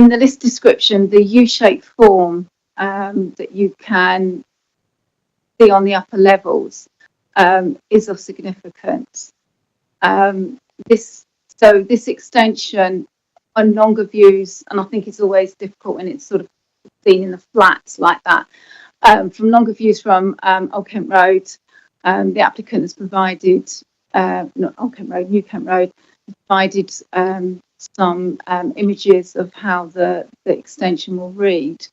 the list description, the U-shaped form that you can see on the upper levels is of significance. This extension on longer views, and I think it's always difficult when it's sort of seen in the flats like that. From longer views from Old Kent Road, the applicant has provided, not Old Kent Road, New Kent Road, provided some images of how the extension will read.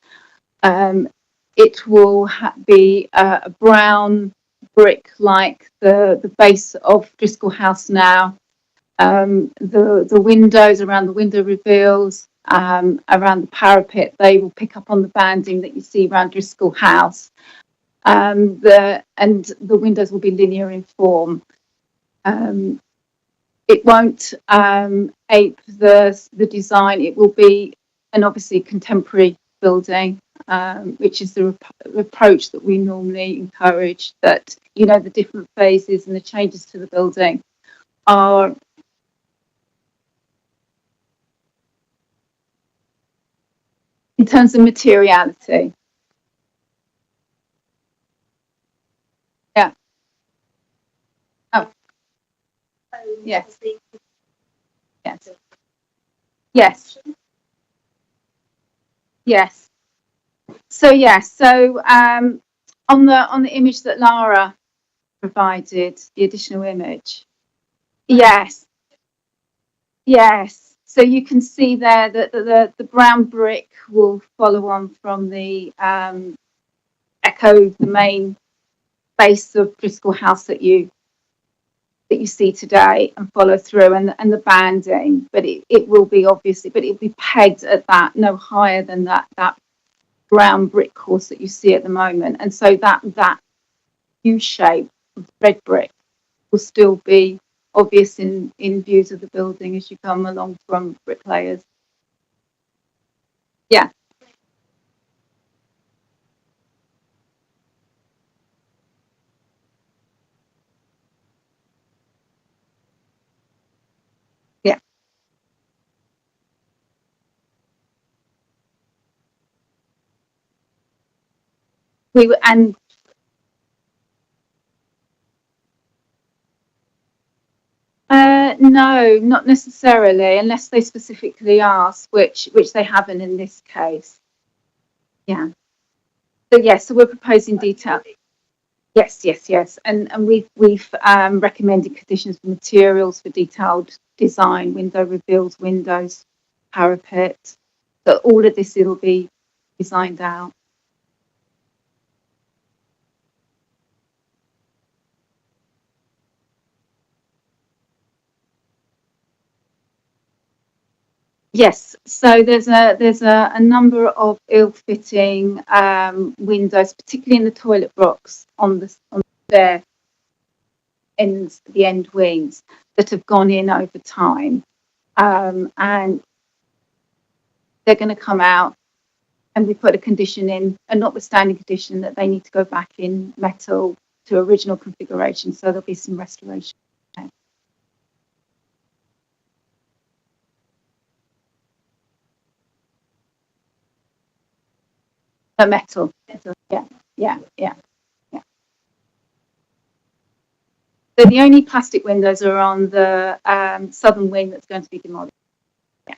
It will be a brown brick like the base of Driscoll House now. The windows around the window reveals, around the parapet, they will pick up on the banding that you see around Driscoll House. The windows will be linear in form. It won't ape the design. It will be an obviously contemporary building, which is the approach that we normally encourage, that the different phases and the changes to the building are in terms of materiality. Yeah. Oh. Yes. Yes. Yes. Yes. So yes. So on the image that Lara provided, the additional image. Yes. Yes. So you can see there that the brown brick will follow on from the echo, the main base of Driscoll House that you see today, and follow through, and the banding. But it will be obviously, but it will be pegged at that no higher than that brown brick course that you see at the moment. And so that U shape of red brick will still be obvious in views of the building as you come along from bricklayers. Yeah. Yeah. We were, and no, not necessarily, unless they specifically ask, which they haven't in this case. Yeah. So yes, so we're proposing detail. Yes, and we've recommended conditions for materials for detailed design, window reveals, windows, parapet. So all of this it'll be designed out. Yes, so there's a number of ill-fitting windows, particularly in the toilet blocks on their ends, the end wings, that have gone in over time, and they're going to come out. And we put a condition in, a notwithstanding condition, that they need to go back in metal to original configuration. So there'll be some restoration. Metal. Yeah. So the only plastic windows are on the southern wing that's going to be demolished. Yeah.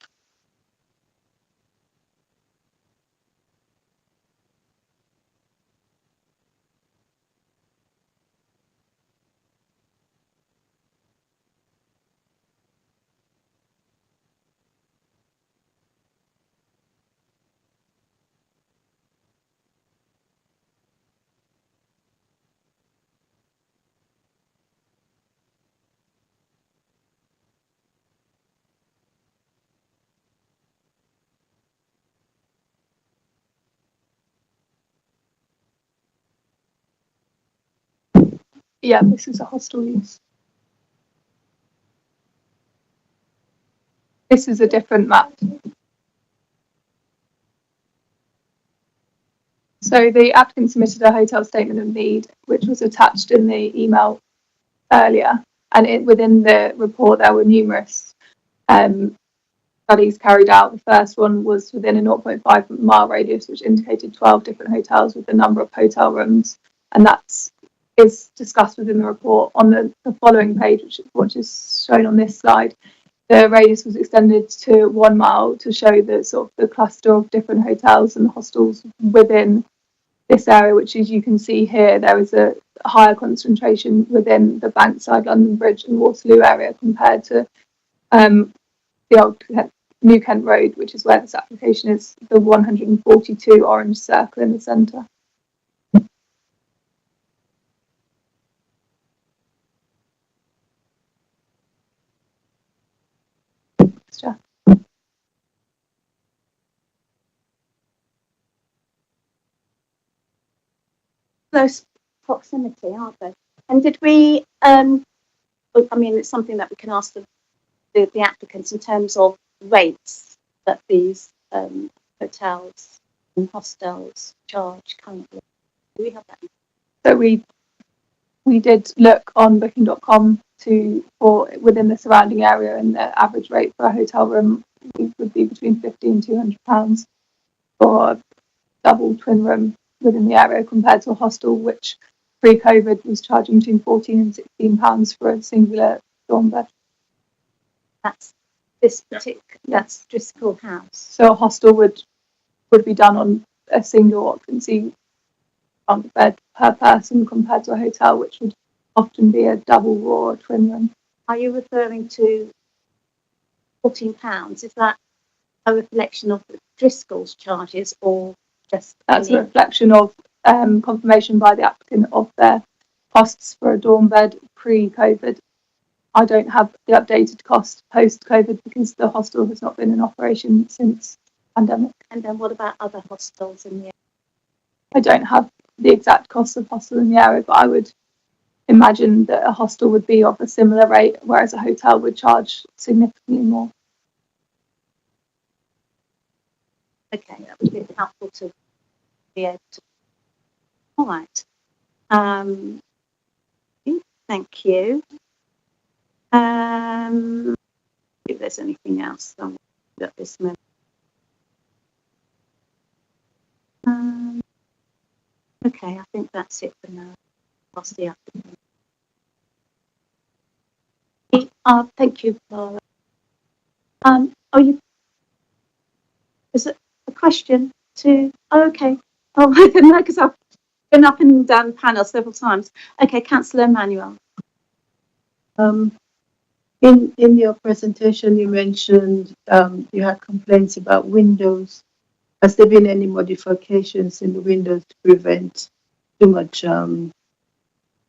Yeah, this is a hostel use. This is a different map. So the applicant submitted a hotel statement of need, which was attached in the email earlier. And within the report, there were numerous studies carried out. The first one was within a 0.5 mile radius, which indicated 12 different hotels with the number of hotel rooms. And that is discussed within the report. On the following page, which is shown on this slide, the radius was extended to 1 mile to show the sort of the cluster of different hotels and hostels within this area, which, as you can see here, there is a higher concentration within the Bankside, London Bridge and Waterloo area compared to the old New Kent Road, which is where this application is, the 142 orange circle in the centre. Jeff. Close proximity, aren't they? And did we, I mean, it's something that we can ask the applicants in terms of rates that these hotels and hostels charge currently. Do we have that? So we did look on booking.com for within the surrounding area, and the average rate for a hotel room would be between £50 and £200 for a double twin room within the area, compared to a hostel which pre-COVID was charging between £14 and £16 for a singular dorm bed. That's this particular, that's Driscoll House. So a hostel would be done on a single occupancy on the bed per person, compared to a hotel which would often be a double or twin room. Are you referring to £14? Is that a reflection of the Driscoll's charges, or just? That's a reflection of confirmation by the applicant of their costs for a dorm bed pre-COVID. I don't have the updated cost post-COVID because the hostel has not been in operation since pandemic. And then what about other hostels in the area? I don't have the exact cost of hostel in the area, but I would imagine that a hostel would be of a similar rate, whereas a hotel would charge significantly more. Okay, that would be helpful to be able to. All right. Thank you. If there's anything else at this moment. Okay, I think that's it for now. Lost the applicant. Thank you, Laura. Is it a question to? Oh, okay. Oh, I don't know because I've been up and down the panel several times. Okay, Councillor Emmanuel. In your presentation, you mentioned you had complaints about windows. Has there been any modifications in the windows to prevent too much sound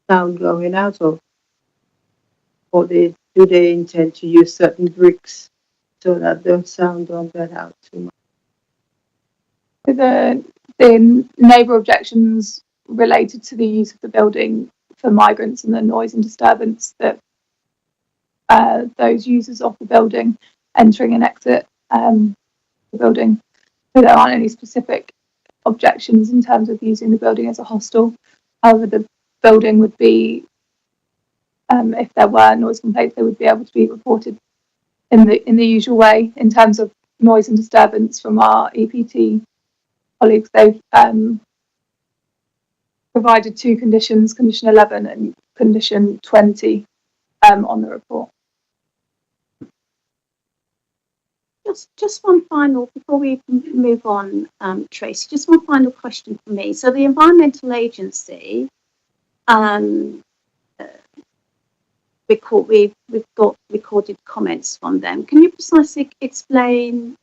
going out of? Or do they intend to use certain bricks so that the sound don't get out too much? The neighbour objections related to the use of the building for migrants and the noise and disturbance that those users of the building entering and exit the building. So there aren't any specific objections in terms of using the building as a hostel. However, the building would be, if there were noise complaints, they would be able to be reported in the usual way. In terms of noise and disturbance from our EPT colleagues, they've provided two conditions, condition 11 and condition 20 on the report. Just one final, before we move on, Tracy, just one final question for me. So the Environmental Agency, we've got recorded comments from them. Can you precisely explain,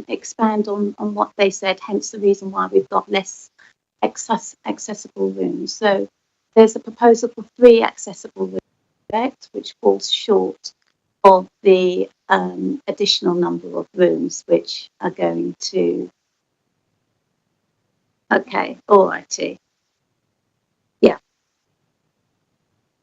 expand on what they said, hence the reason why we've got less accessible rooms? So there's a proposal for 3 accessible rooms, which falls short of the additional number of rooms which are going to. Okay, all righty. Yeah.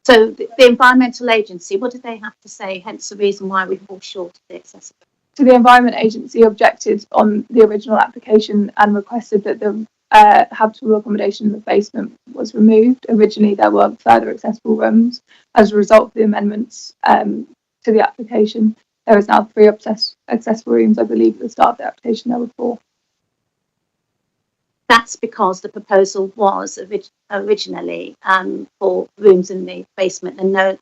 So the Environmental Agency, what did they have to say? Hence the reason why we fall short of the accessibility. So the Environment Agency objected on the original application and requested that the habitable accommodation in the basement was removed. Originally, there were further accessible rooms. As a result of the amendments to the application, there is now 3 accessible rooms. I believe at the start of the application there were 4. That's because the proposal was originally for rooms in the basement, and the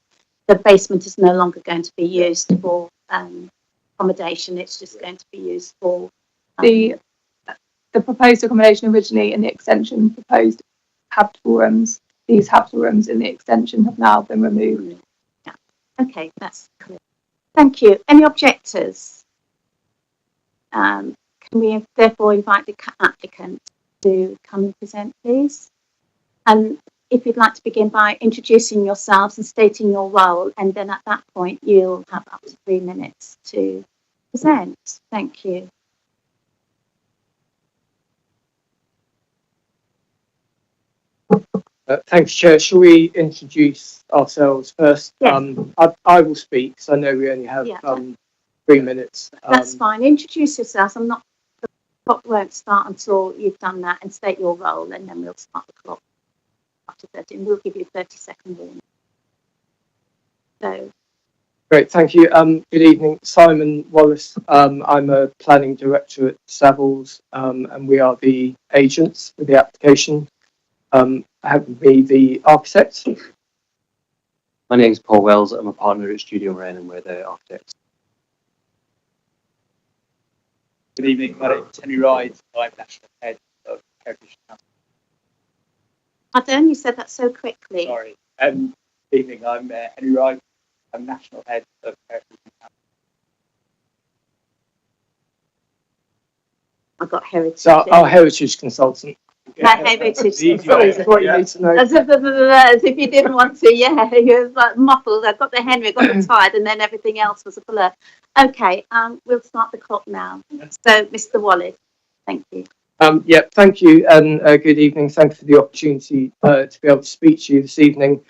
basement is no longer going to be used for accommodation. It's just going to be used for the proposed accommodation originally in the extension proposed habitable rooms. These habitable rooms in the extension have now been removed. Yeah. Okay, that's clear. Thank you. Any objectors? Can we therefore invite the applicant to come and present, please? And if you'd like to begin by introducing yourselves and stating your role, and then at that point you'll have up to 3 minutes to present. Thank you. Thanks, Chair. Shall we introduce ourselves first? Yes. I will speak, because I know we only have 3 minutes. That's fine. Introduce yourselves. The clock won't start until you've done that, and state your role, and then we'll start the clock after 30. And we'll give you a 30-second warning. So. Great, thank you. Good evening, Simon Wallace. I'm a planning director at Savills, and we are the agents for the application. I have with me the architect. My name is Paul Wells. I'm a partner at Studio Moran, and we're the architects. Good evening, my name is Henry Ride. I'm National Head of Heritage Council. Pardon, you said that so quickly. Sorry. Good evening, I'm Henry Ride. I'm National Head of Heritage Council. I got heritage. So our heritage consultant. My heritage. That's what you need to know. As if you didn't want to, yeah, you was like muffled. I got the Henry, I got the tide, and then everything else was a blur. Okay, we'll start the clock now. So, Mr. Wallace, thank you. Yeah, thank you, and good evening. Thank you for the opportunity to be able to speak to you this evening.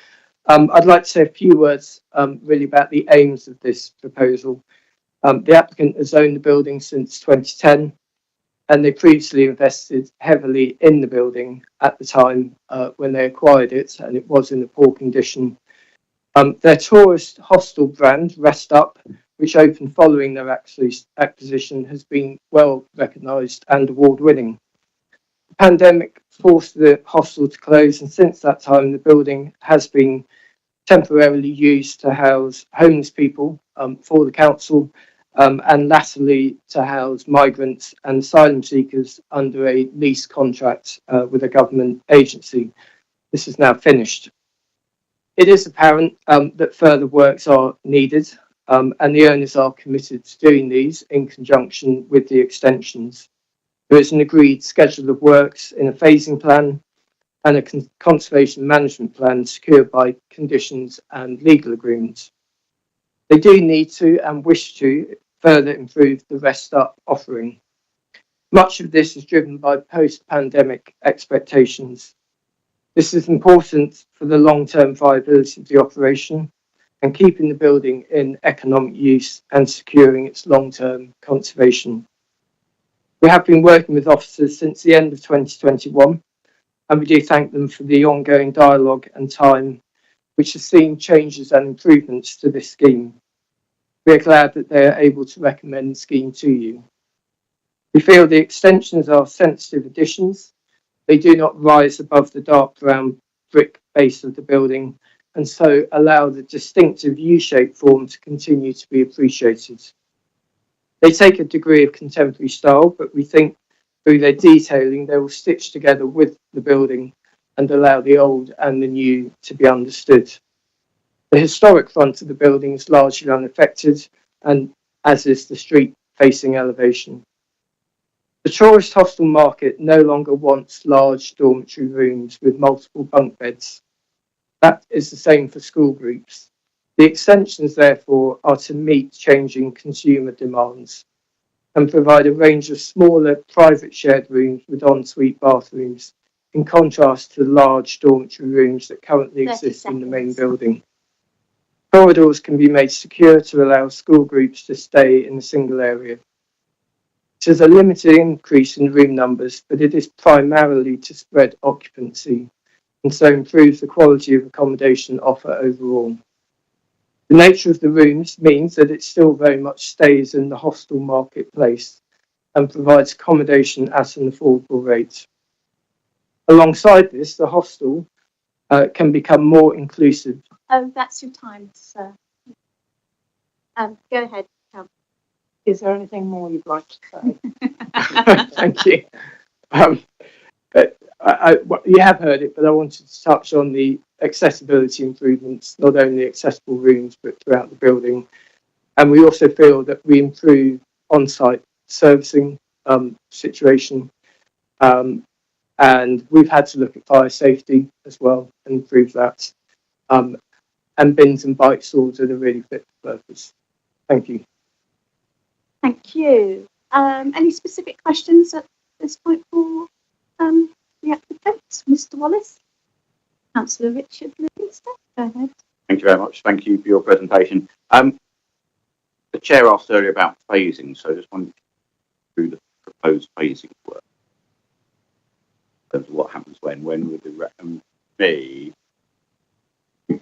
I'd like to say a few words really about the aims of this proposal. The applicant has owned the building since 2010, and they previously invested heavily in the building at the time when they acquired it, and it was in a poor condition. Their tourist hostel brand, Rest Up, which opened following their acquisition, has been well recognised and award-winning. The pandemic forced the hostel to close, and since that time the building has been temporarily used to house homeless people for the council, and latterly to house migrants and asylum seekers under a lease contract with a government agency. This is now finished. It is apparent that further works are needed, and the owners are committed to doing these in conjunction with the extensions. There is an agreed schedule of works in a phasing plan and a conservation management plan secured by conditions and legal agreements. They do need to and wish to further improve the Rest Up offering. Much of this is driven by post-pandemic expectations. This is important for the long-term viability of the operation and keeping the building in economic use and securing its long-term conservation. We have been working with officers since the end of 2021, and we do thank them for the ongoing dialogue and time which has seen changes and improvements to this scheme. We are glad that they are able to recommend the scheme to you. We feel the extensions are sensitive additions. They do not rise above the dark brown brick base of the building, and so allow the distinctive U-shaped form to continue to be appreciated. They take a degree of contemporary style, but we think through their detailing they will stitch together with the building and allow the old and the new to be understood. The historic front of the building is largely unaffected, and as is the street-facing elevation. The tourist hostel market no longer wants large dormitory rooms with multiple bunk beds. That is the same for school groups. The extensions, therefore, are to meet changing consumer demands and provide a range of smaller private shared rooms with ensuite bathrooms, in contrast to the large dormitory rooms that currently exist in the main building. Corridors can be made secure to allow school groups to stay in a single area. It is a limited increase in room numbers, but it is primarily to spread occupancy and so improve the quality of accommodation offer overall. The nature of the rooms means that it still very much stays in the hostel marketplace and provides accommodation at an affordable rate. Alongside this, the hostel can become more inclusive. Oh, that's your time, sir. Go ahead. Is there anything more you'd like to say? Thank you. You have heard it, but I wanted to touch on the accessibility improvements, not only accessible rooms, but throughout the building. And we also feel that we improve on-site servicing situation. And we've had to look at fire safety as well and improve that. And bins and bike stalls that are really fit for purpose. Thank you. Thank you. Any specific questions at this point for the applicants? Mr. Wallace? Councillor Richard Livingston, go ahead. Thank you very much. Thank you for your presentation. The chair asked earlier about phasing, so I just wanted to go through the proposed phasing work. In terms of what happens when would the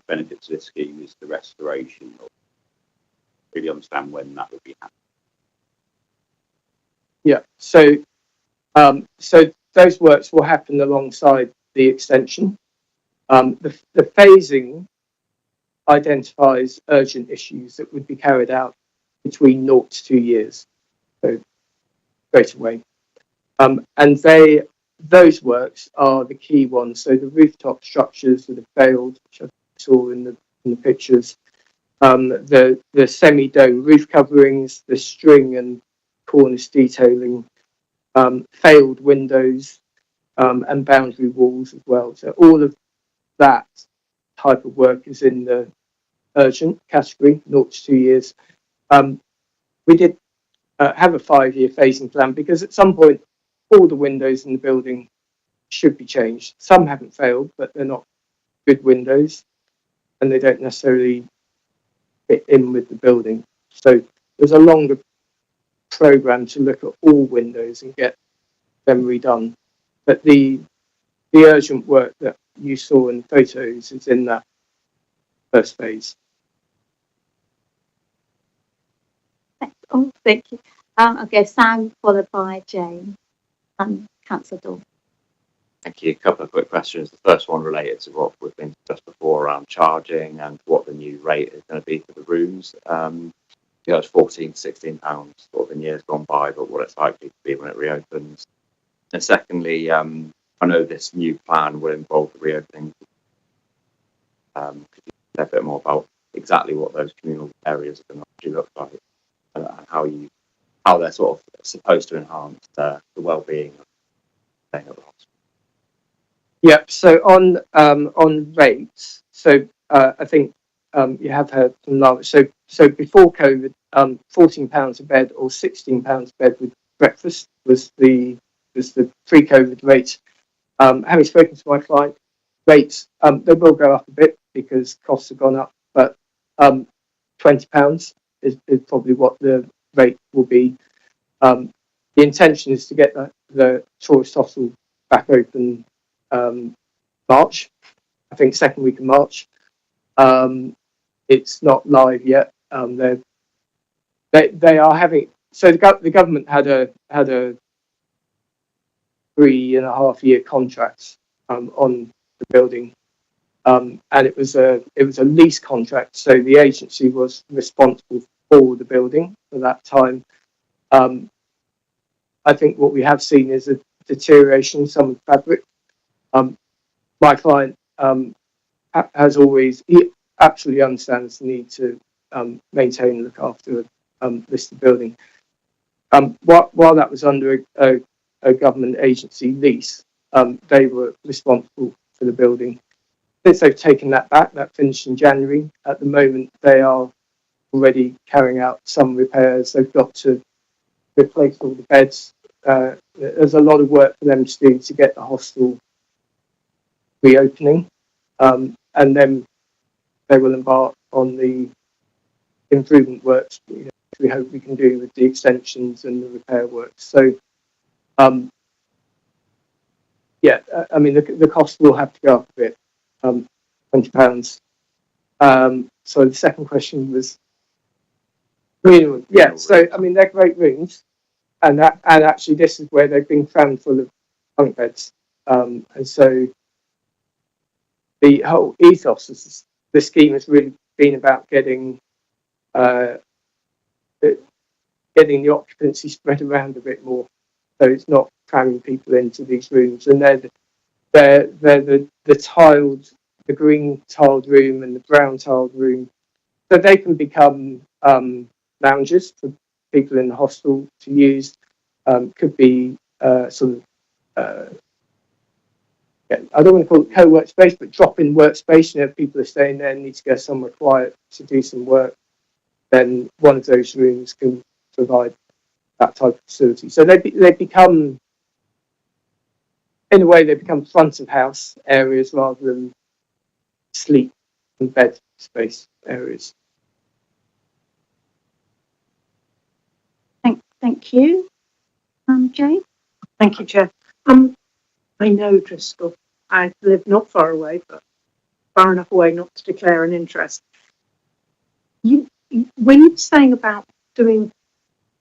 benefits of this scheme is the restoration, or really understand when that would be happening. Yeah, so those works will happen alongside the extension. The phasing identifies urgent issues that would be carried out between 0 to 2 years, so straight away. And those works are the key ones. So the rooftop structures that have failed, which I saw in the pictures, the semi-dome roof coverings, the string and cornice detailing, failed windows, and boundary walls as well. So all of that type of work is in the urgent category, 0 to 2 years. We did have a 5-year phasing plan because at some point all the windows in the building should be changed. Some haven't failed, but they're not good windows and they don't necessarily fit in with the building. So there's a longer program to look at all windows and get them redone. But the urgent work that you saw in the photos is in that first phase. Oh, thank you. Okay, Sam, followed by Jane and Councillor Dawn. Thank you. A couple of quick questions. The first one related to what we've been discussed before around charging and what the new rate is going to be for the rooms. It's 14, 16 pounds sort of in years gone by, but what it's likely to be when it reopens. And secondly, I know this new plan will involve the reopening. Could you say a bit more about exactly what those communal areas are going to look like and how they're sort of supposed to enhance the well-being of staying at the hospital? Yep. So on rates, so I think you have heard from Lara. So before COVID, £14 a bed or £16 a bed with breakfast was the pre-COVID rates. Having spoken to my client, rates they will go up a bit because costs have gone up, but £20 is probably what the rate will be. The intention is to get the tourist hostel back open March, I think second week of March. It's not live yet. They are having, so the government had a 3.5 year contract on the building, and it was a lease contract. So the agency was responsible for the building for that time. I think what we have seen is a deterioration in some of the fabric. My client has always, he absolutely understands the need to maintain and look after a listed building. While that was under a government agency lease, they were responsible for the building. Since they've taken that back, that finished in January. At the moment, they are already carrying out some repairs. They've got to replace all the beds. There's a lot of work for them to do to get the hostel reopening, and then they will embark on the improvement works, which we hope we can do with the extensions and the repair works. So, yeah, I mean, the cost will have to go up a bit, £20. So the second question was, yeah, so I mean, they're great rooms, and actually this is where they've been crammed full of bunk beds, and so the whole ethos of the scheme has really been about getting the occupancy spread around a bit more, so it's not cramming people into these rooms. And they're the tiled, the green tiled room and the brown tiled room, so they can become lounges for people in the hostel to use. Could be sort of I don't want to call it co-work space, but drop-in workspace. You know, if people are staying there and need to go somewhere quiet to do some work, then one of those rooms can provide that type of facility. So they become, in a way, they become front of house areas rather than sleep and bed space areas. Thank you. Jane? Thank you, Chair. I know Driscoll. I live not far away, but far enough away not to declare an interest. When you're saying about doing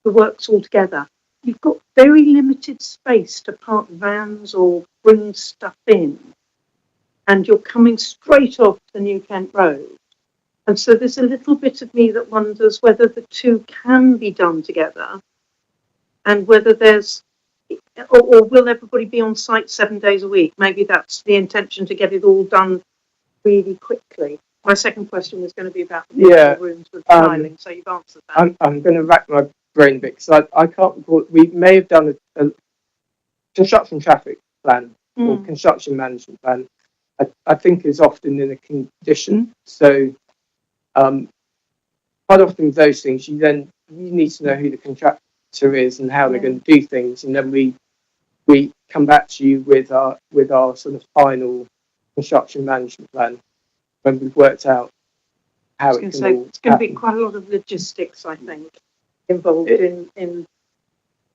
the works all together, you've got very limited space to park vans or bring stuff in, and you're coming straight off the New Kent Road. And so there's a little bit of me that wonders whether the two can be done together, and whether there's, or will everybody be on site 7 days a week? Maybe that's the intention, to get it all done really quickly. My second question was going to be about the rooms with tiling, so you've answered that. I'm going to rack my brain a bit, because I can't recall. We may have done a construction traffic plan or construction management plan. I think is often in a condition. So quite often with those things, you need to know who the contractor is and how they're going to do things, and then we come back to you with our sort of final construction management plan when we've worked out how it can all it's going to be quite a lot of logistics, I think, involved in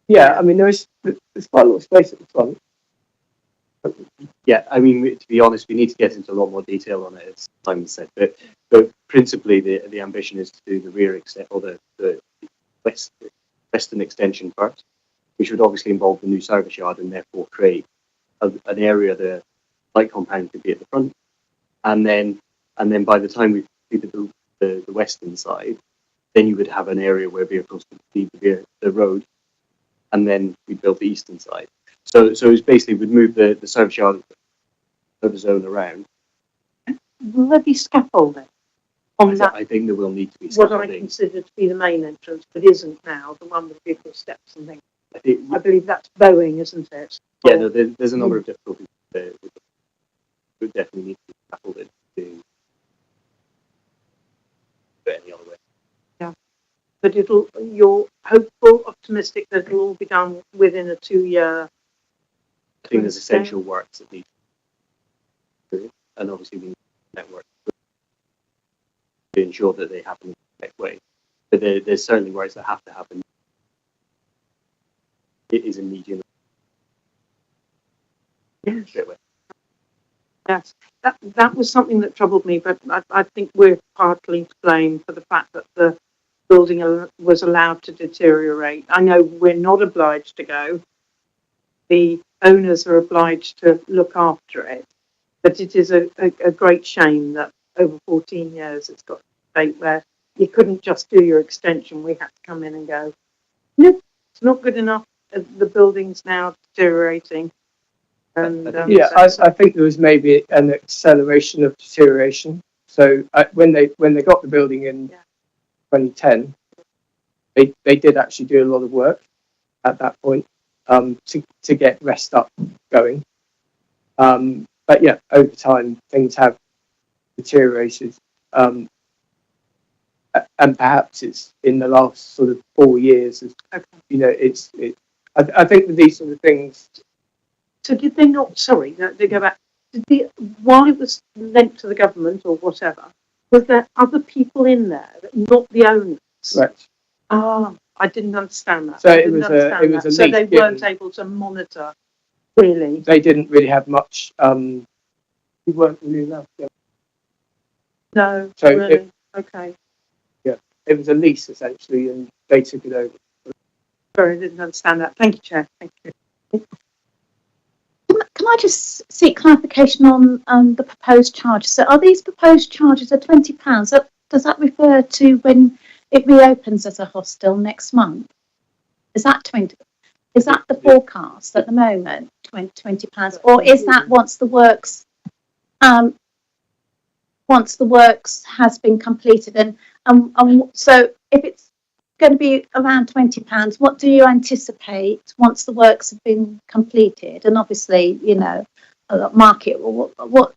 Yeah, I mean, there's quite a lot of space at the front. Yeah, I mean, to be honest, we need to get into a lot more detail on it, as Simon said. But principally, the ambition is to do the rear extent or the western extension first, which would obviously involve the new service yard and therefore create an area the light compound could be at the front, and then by the time we've completed the western side, then you would have an area where vehicles could leave the road, and then we build the eastern side. So it's basically would move the service yard service zone around. Will there be scaffolding on that? I think there will need to be What I scaffolding. consider to be the main entrance, but isn't now, the one with vehicle steps and things. I think, I believe that's Boeing, isn't it? yeah, no, there's a number of difficulties there. Would definitely need to be scaffolded to do it any other way. But you're hopeful, optimistic that it'll all be done within a 2-year. I think there's essential works that need to be done, and obviously we need network to ensure that they happen in the correct way. But there's certainly works that have to happen. It is a medium. Yes. Straight away. Yes, that was something that troubled me, but I think we're partly to blame for the fact that the building was allowed to deteriorate. I know we're not obliged to go. The owners are obliged to look after it, but it is a great shame that over 14 years it's got to a state where you couldn't just do your extension. We had to come in and go, no, it's not good enough. The building's now deteriorating. And I think there was maybe an acceleration of deterioration. So when they got the building in 2010, they did actually do a lot of work at that point to get rest up going. But yeah, over time things have deteriorated, and perhaps it's in the last sort of 4 years. You know, I think with these sort of things. So did they not? Sorry, they go back. While it was lent to the government or whatever, was there other people in there, not the owners? Correct. Ah, I didn't understand that. So it was a so lease they weren't able to monitor. Really, they didn't really have much. We weren't really allowed to go. No. So really, okay. Yeah, it was a lease essentially, and they took it over. Sorry, I didn't understand that. Thank you, Chair. Thank you. Can I just seek clarification on the proposed charges? So are these proposed charges at £20? Does that refer to when it reopens as a hostel next month? Is that 20? Is that the forecast at the moment, £20, or is that once the works has been completed? And so if it's going to be around £20, what do you anticipate once the works have been completed? And obviously, you know, market. What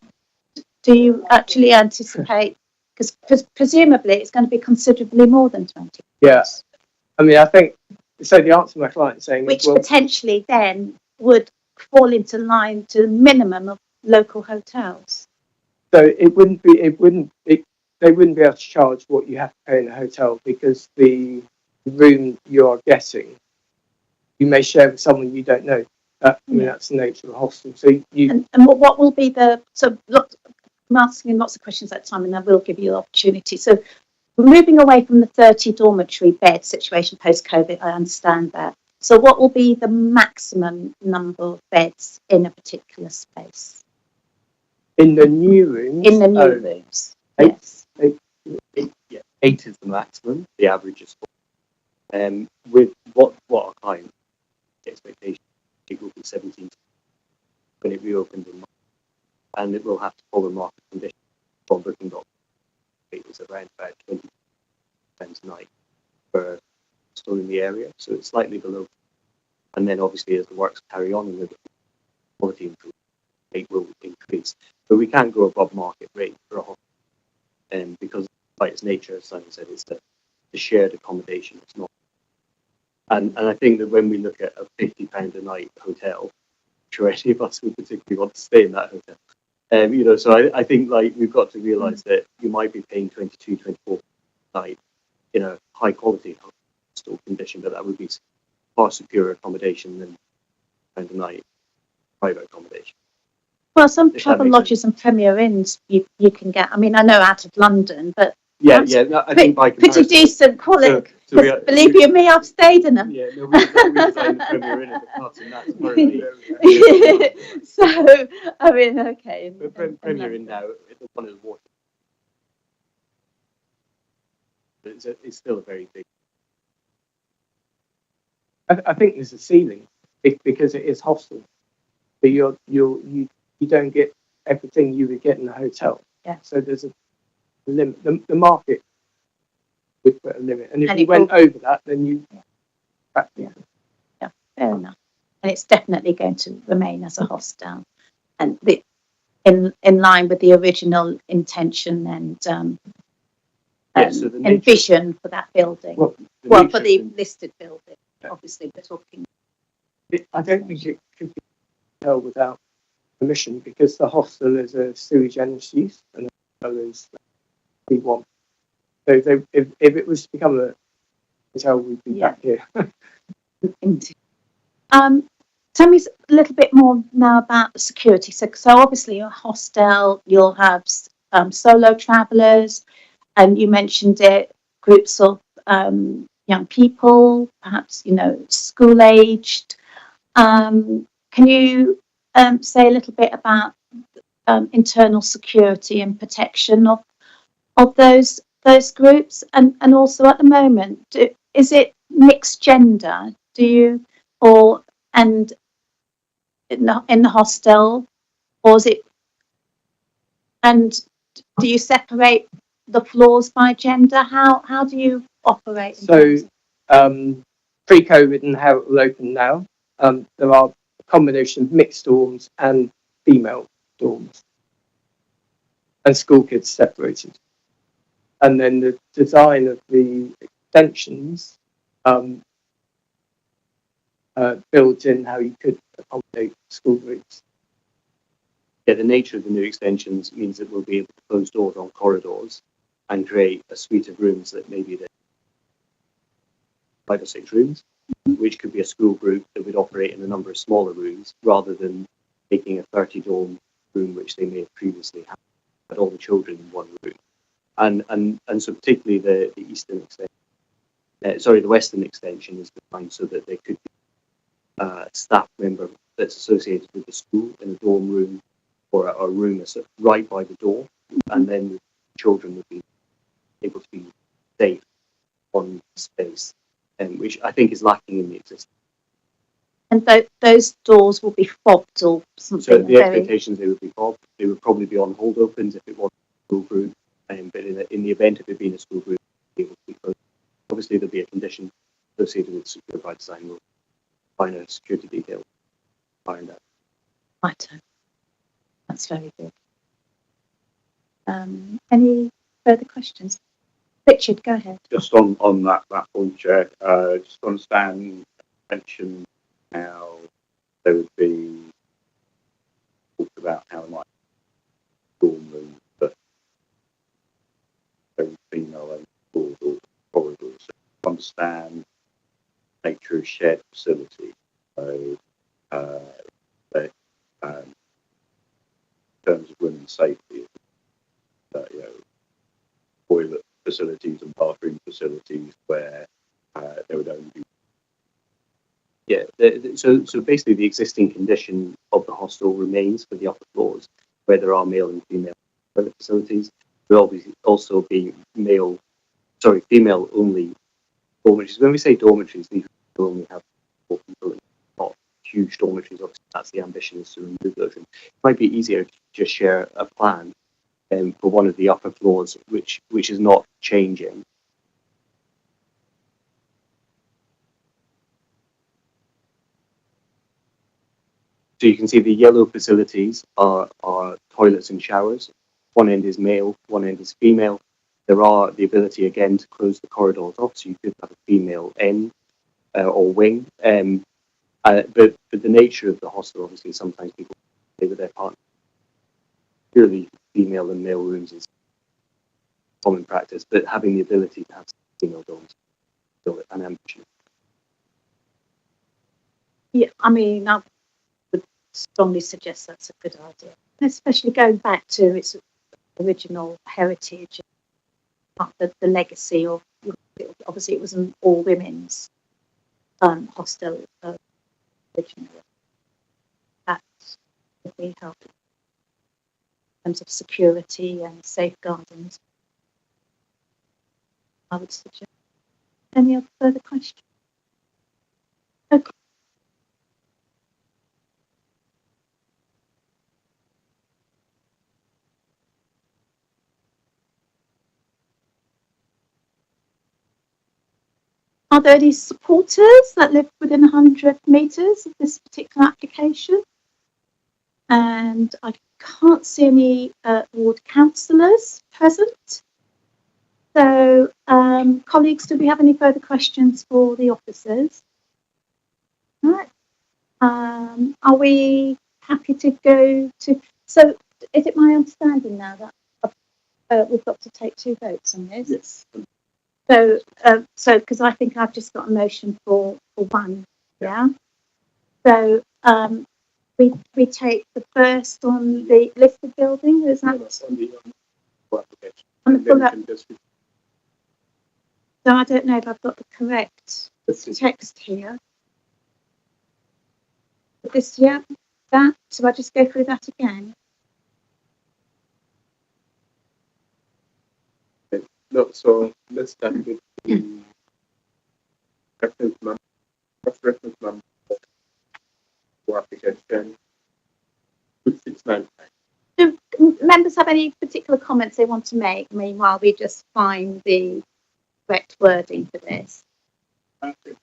do you actually anticipate? Because presumably it's going to be considerably more than 20. Yes, I mean, I think so. The answer to my client is saying, which potentially then would fall into line to the minimum of local hotels. So they wouldn't be able to charge what you have to pay in a hotel, because the room you're getting, you may share with someone you don't know. I mean, that's the nature of a hostel. So you and what will be I'm asking lots of questions at a time, and I will give you the opportunity. So we're moving away from the 30 dormitory bed situation post-COVID. I understand that. So what will be the maximum number of beds in a particular space? in the new rooms. In the new rooms, yes. 8 is the maximum. The average is 4. With what our client expectation, it will be 17 when it reopens in March, and it will have to follow market conditions from Booking.com. It was around about 20 pounds a night for store in the area, so it's slightly below. And then obviously as the works carry on and the quality improves, it will increase. But we can't go above market rate for a hospital, because by its nature, as Simon said, it's the shared accommodation. It's not. And I think that when we look at a £50 a night hotel, I'm sure any of us would particularly want to stay in that hotel. So I think like we've got to realise that you might be paying 22, 24 a night in a high quality hostel condition, but that would be far superior accommodation than spend the night private accommodation. Well, some If that travel makes lodges and Premier Inns you can get. I mean, I know out of London, but Yeah, That's yeah. No, I think by pretty comparison, decent quality. so we 'Cause believe you me, I've stayed in them. Yeah, no, we designed the Premier Inn at the Carlton, and that's currently. So, I mean, okay. But Premier Inn now, the one at the water, it's still a very big. I think there's a ceiling because it is hostel. But you don't get everything you would get in a hotel. Yeah. So there's a limit. The market would put a limit, and if And you it went will- over that, then you. Yeah. Fair enough. And it's definitely going to remain as a hostel, and in line with the original intention and So the nature- envision for that building. Well, Well, nature for of the listed building, Yeah. obviously we're talking. I don't think it could be held without permission because the hostel is a sui generis use and the hotel is B1. So if it was to become a hotel, we'd be Yeah. back here. Tell me a little bit more now about the security. So obviously a hostel, you'll have solo travellers, and you mentioned it, groups of young people, perhaps school aged. Can you say a little bit about internal security and protection of those groups, and also at the moment, is it mixed gender? Do you and in the hostel, or is it? And do you separate the floors by gender? How do you operate? So pre-COVID and how it will open now, there are a combination of mixed dorms and female dorms, and school kids separated. And then the design of the extensions built in how you could accommodate school groups. Yeah, the nature of the new extensions means that we'll be able to close doors on corridors and create a suite of rooms that maybe there 5 or 6 rooms, which could be a school group that would operate in a number of smaller rooms rather than making a 30-dorm room, which they may have previously had all the children in one room. And so particularly the eastern extension, the western extension is designed so that there could be a staff member that's associated with the school in a dorm room or a room that's right by the door, and then the children would be able to be safe on space, which I think is lacking in the existing. And those doors will be fobbed or something. So the expectations, they would be fobbed. They would probably be on hold opens if it was a school group, but in the event of it being a school group, it would be closed. Obviously, there'll be a condition associated with secure by design. We'll find a security detail. Find out. Right. That's very good. Any further questions? Richard, go ahead. Just on that point, Chair, just to understand, mention how there would be talked about how it might dorm room, but there would be female corridors. So to understand the nature of shared facility. So in terms of women's safety, toilet facilities and bathroom facilities where there would only be. Yeah, so basically the existing condition of the hostel remains for the upper floors, where there are male and female toilet facilities. There will also be female only dormitories. When we say dormitories, these will only have 4 people, not huge dormitories. Obviously, that's the ambition, is to remove those rooms. It might be easier to just share a plan for one of the upper floors, which is not changing. So you can see the yellow facilities are toilets and showers. One end is male, one end is female. There are the ability again to close the corridors off, so you could have a female end or wing. But the nature of the hostel, obviously, sometimes people stay with their partner. Purely female and male rooms is common practice, but having the ability to have female dorms is still an ambition. Yeah, I mean, I would strongly suggest that's a good idea, especially going back to its original heritage, the legacy of, obviously it was an all women's hostel originally. That would be helpful in terms of security and safeguarding. I would suggest. Any other further questions? Okay. Are there any supporters that live within 100 metres of this particular application? And I can't see any ward councillors present. So, colleagues, do we have any further questions for the officers? All right. Are we happy to go to? So, is it my understanding now that we've got to take 2 votes on this? Yes. So because I think I've just got a motion for one, yeah. So we take the first on the listed building. Is that On the full application. on the And full then app? we can just- So I don't know if I've got the correct text here. This, yeah, that. So I just go through that again. No, so let's start with the reference number for application 2695. Do members have any particular comments they want to make? Meanwhile, we just find the correct wording for this. You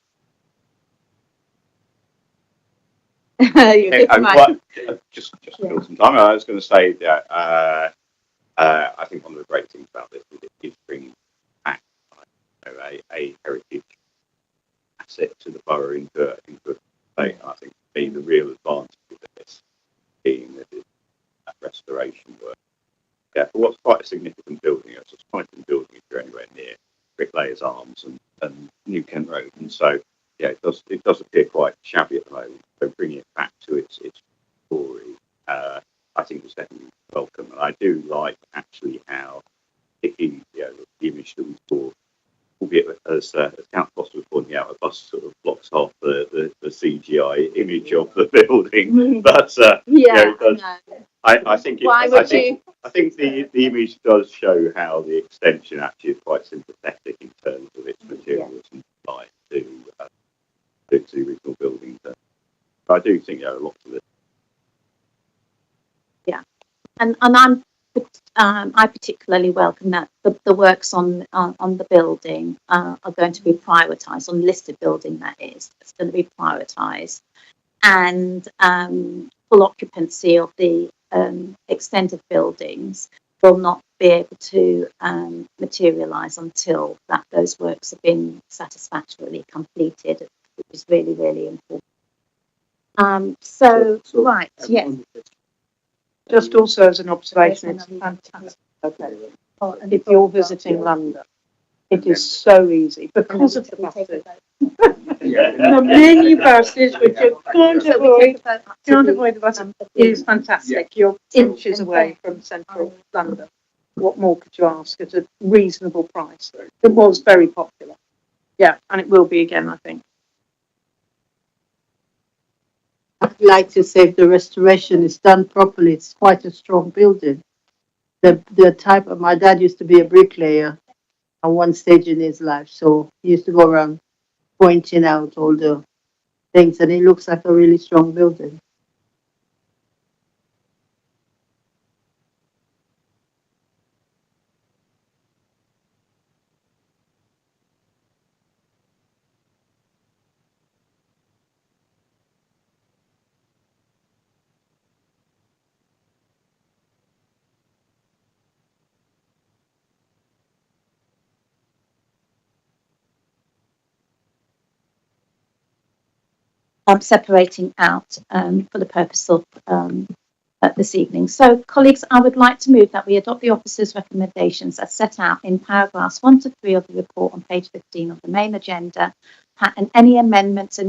Okay, give my- just to fill some time. I was going to say that I think one of the great things about this is it is bringing back a heritage asset to the borough into a state. I think being the real advantage of this being that it's that restoration work. Yeah, for what's quite a significant building, it's a striking building if you're anywhere near Bricklayers Arms and New Kent Road, and so yeah, it does appear quite shabby at the moment. So bringing it back to its story, I think was definitely welcome. And I do like actually how the image that we saw, albeit as Count Foster was pointing out, a bus sort of blocks off the CGI image of the building. But it does. I think I think the image does show how the extension actually is quite sympathetic in terms of its materials and design to the original building. But I do think there are lots of it. Yeah, and I particularly welcome that the works on the building are going to be prioritised, on the listed building that is. It's going to be prioritised, and full occupancy of the extended buildings will not be able to materialise until those works have been satisfactorily completed, which is really, really important. Right, yes. Just also as an observation, it's fantastic. If you're visiting London, it is so easy because of the buses. The many buses which you can't avoid the buses. It is fantastic. You're inches away from central London. What more could you ask at a reasonable price? It was very popular. Yeah, and it will be again, I think. I'd like to say if the restoration is done properly, it's quite a strong building. The type of, my dad used to be a bricklayer at one stage in his life, so he used to go around pointing out all the things, and it looks like a really strong building. Separating out for the purpose of this evening. So, colleagues, I would like to move that we adopt the officers' recommendations as set out in paragraphs 1 to 3 of the report on page 15 of the main agenda, and any amendments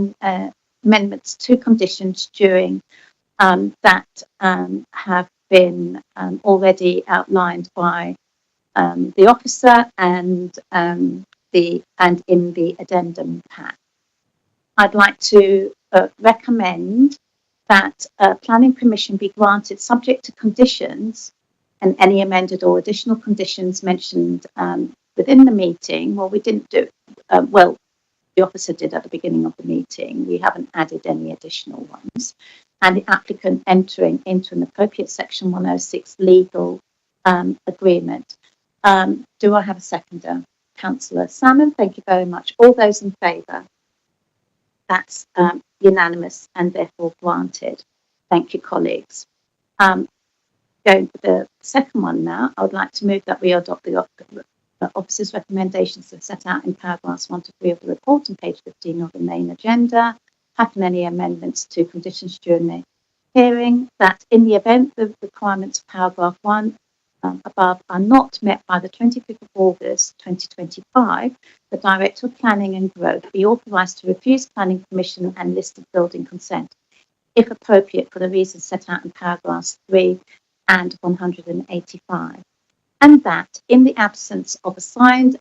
amendments to conditions during that have been already outlined by the officer and in the addendum pack. I'd like to recommend that planning permission be granted subject to conditions and any amended or additional conditions mentioned within the meeting. Well, we didn't do, the officer did at the beginning of the meeting. We haven't added any additional ones. And the applicant entering into an appropriate Section 106 legal agreement. Do I have a seconder? Councillor Salmon, thank you very much. All those in favour? That's unanimous and therefore granted. Thank you, colleagues. Going for the second one now, I would like to move that we adopt the officer's recommendations that are set out in paragraphs 1 to 3 of the report on page 15 of the main agenda. Happen any amendments to conditions during the hearing, that in the event the requirements of paragraph 1 above are not met by the 25th of August 2025, the Director of Planning and Growth be authorised to refuse planning permission and listed building consent, if appropriate for the reasons set out in paragraphs 3 and 185. And that in the absence of a signed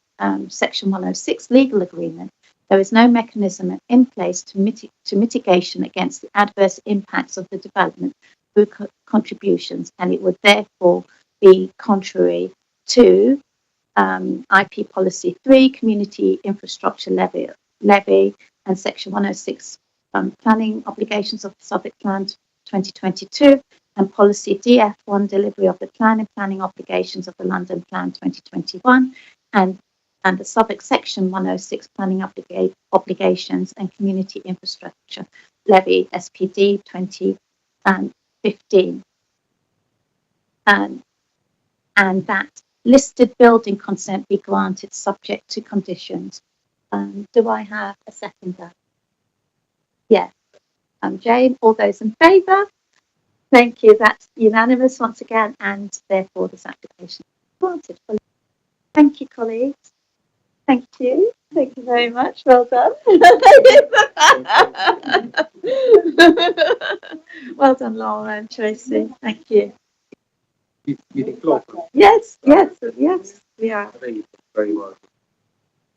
Section 106 legal agreement, there is no mechanism in place to mitigation against the adverse impacts of the development through contributions, and it would therefore be contrary to IP Policy 3, Community Infrastructure Levy and Section 106 Planning Obligations of the Suffolk Plan 2022, and Policy DF1, Delivery of the Plan and Planning Obligations of the London Plan 2021, and the Suffolk Section 106 Planning Obligations and Community Infrastructure Levy SPD 2015. And that listed building consent be granted subject to conditions. Do I have a seconder? Yes. Jane, all those in favour? Thank you. That's unanimous once again, and therefore this application is granted. Thank you, colleagues. Thank you. Thank you very much. Well done. Well done, Laura and Tracy. Thank you. Yes, we are. Very well.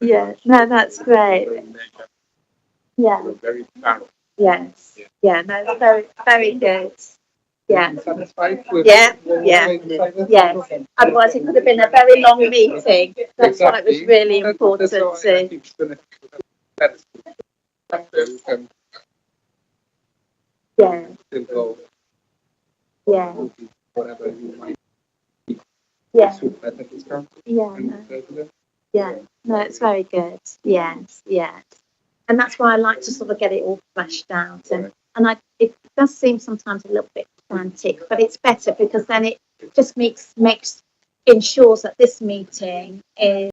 Yeah, no, that's great. Yeah. Very thorough. Yes. Yeah, no, it's very, very good. Yeah. Satisfied with Yes. Otherwise, it could have been a very long meeting. That's why it was really important to. Yeah. Yeah. Whatever you might. Yeah. Yeah. Yeah. No, it's very good. Yes. And that's why I like to sort of get it all fleshed out. And it does seem sometimes a little bit frantic, but it's better because then it just ensures that this meeting is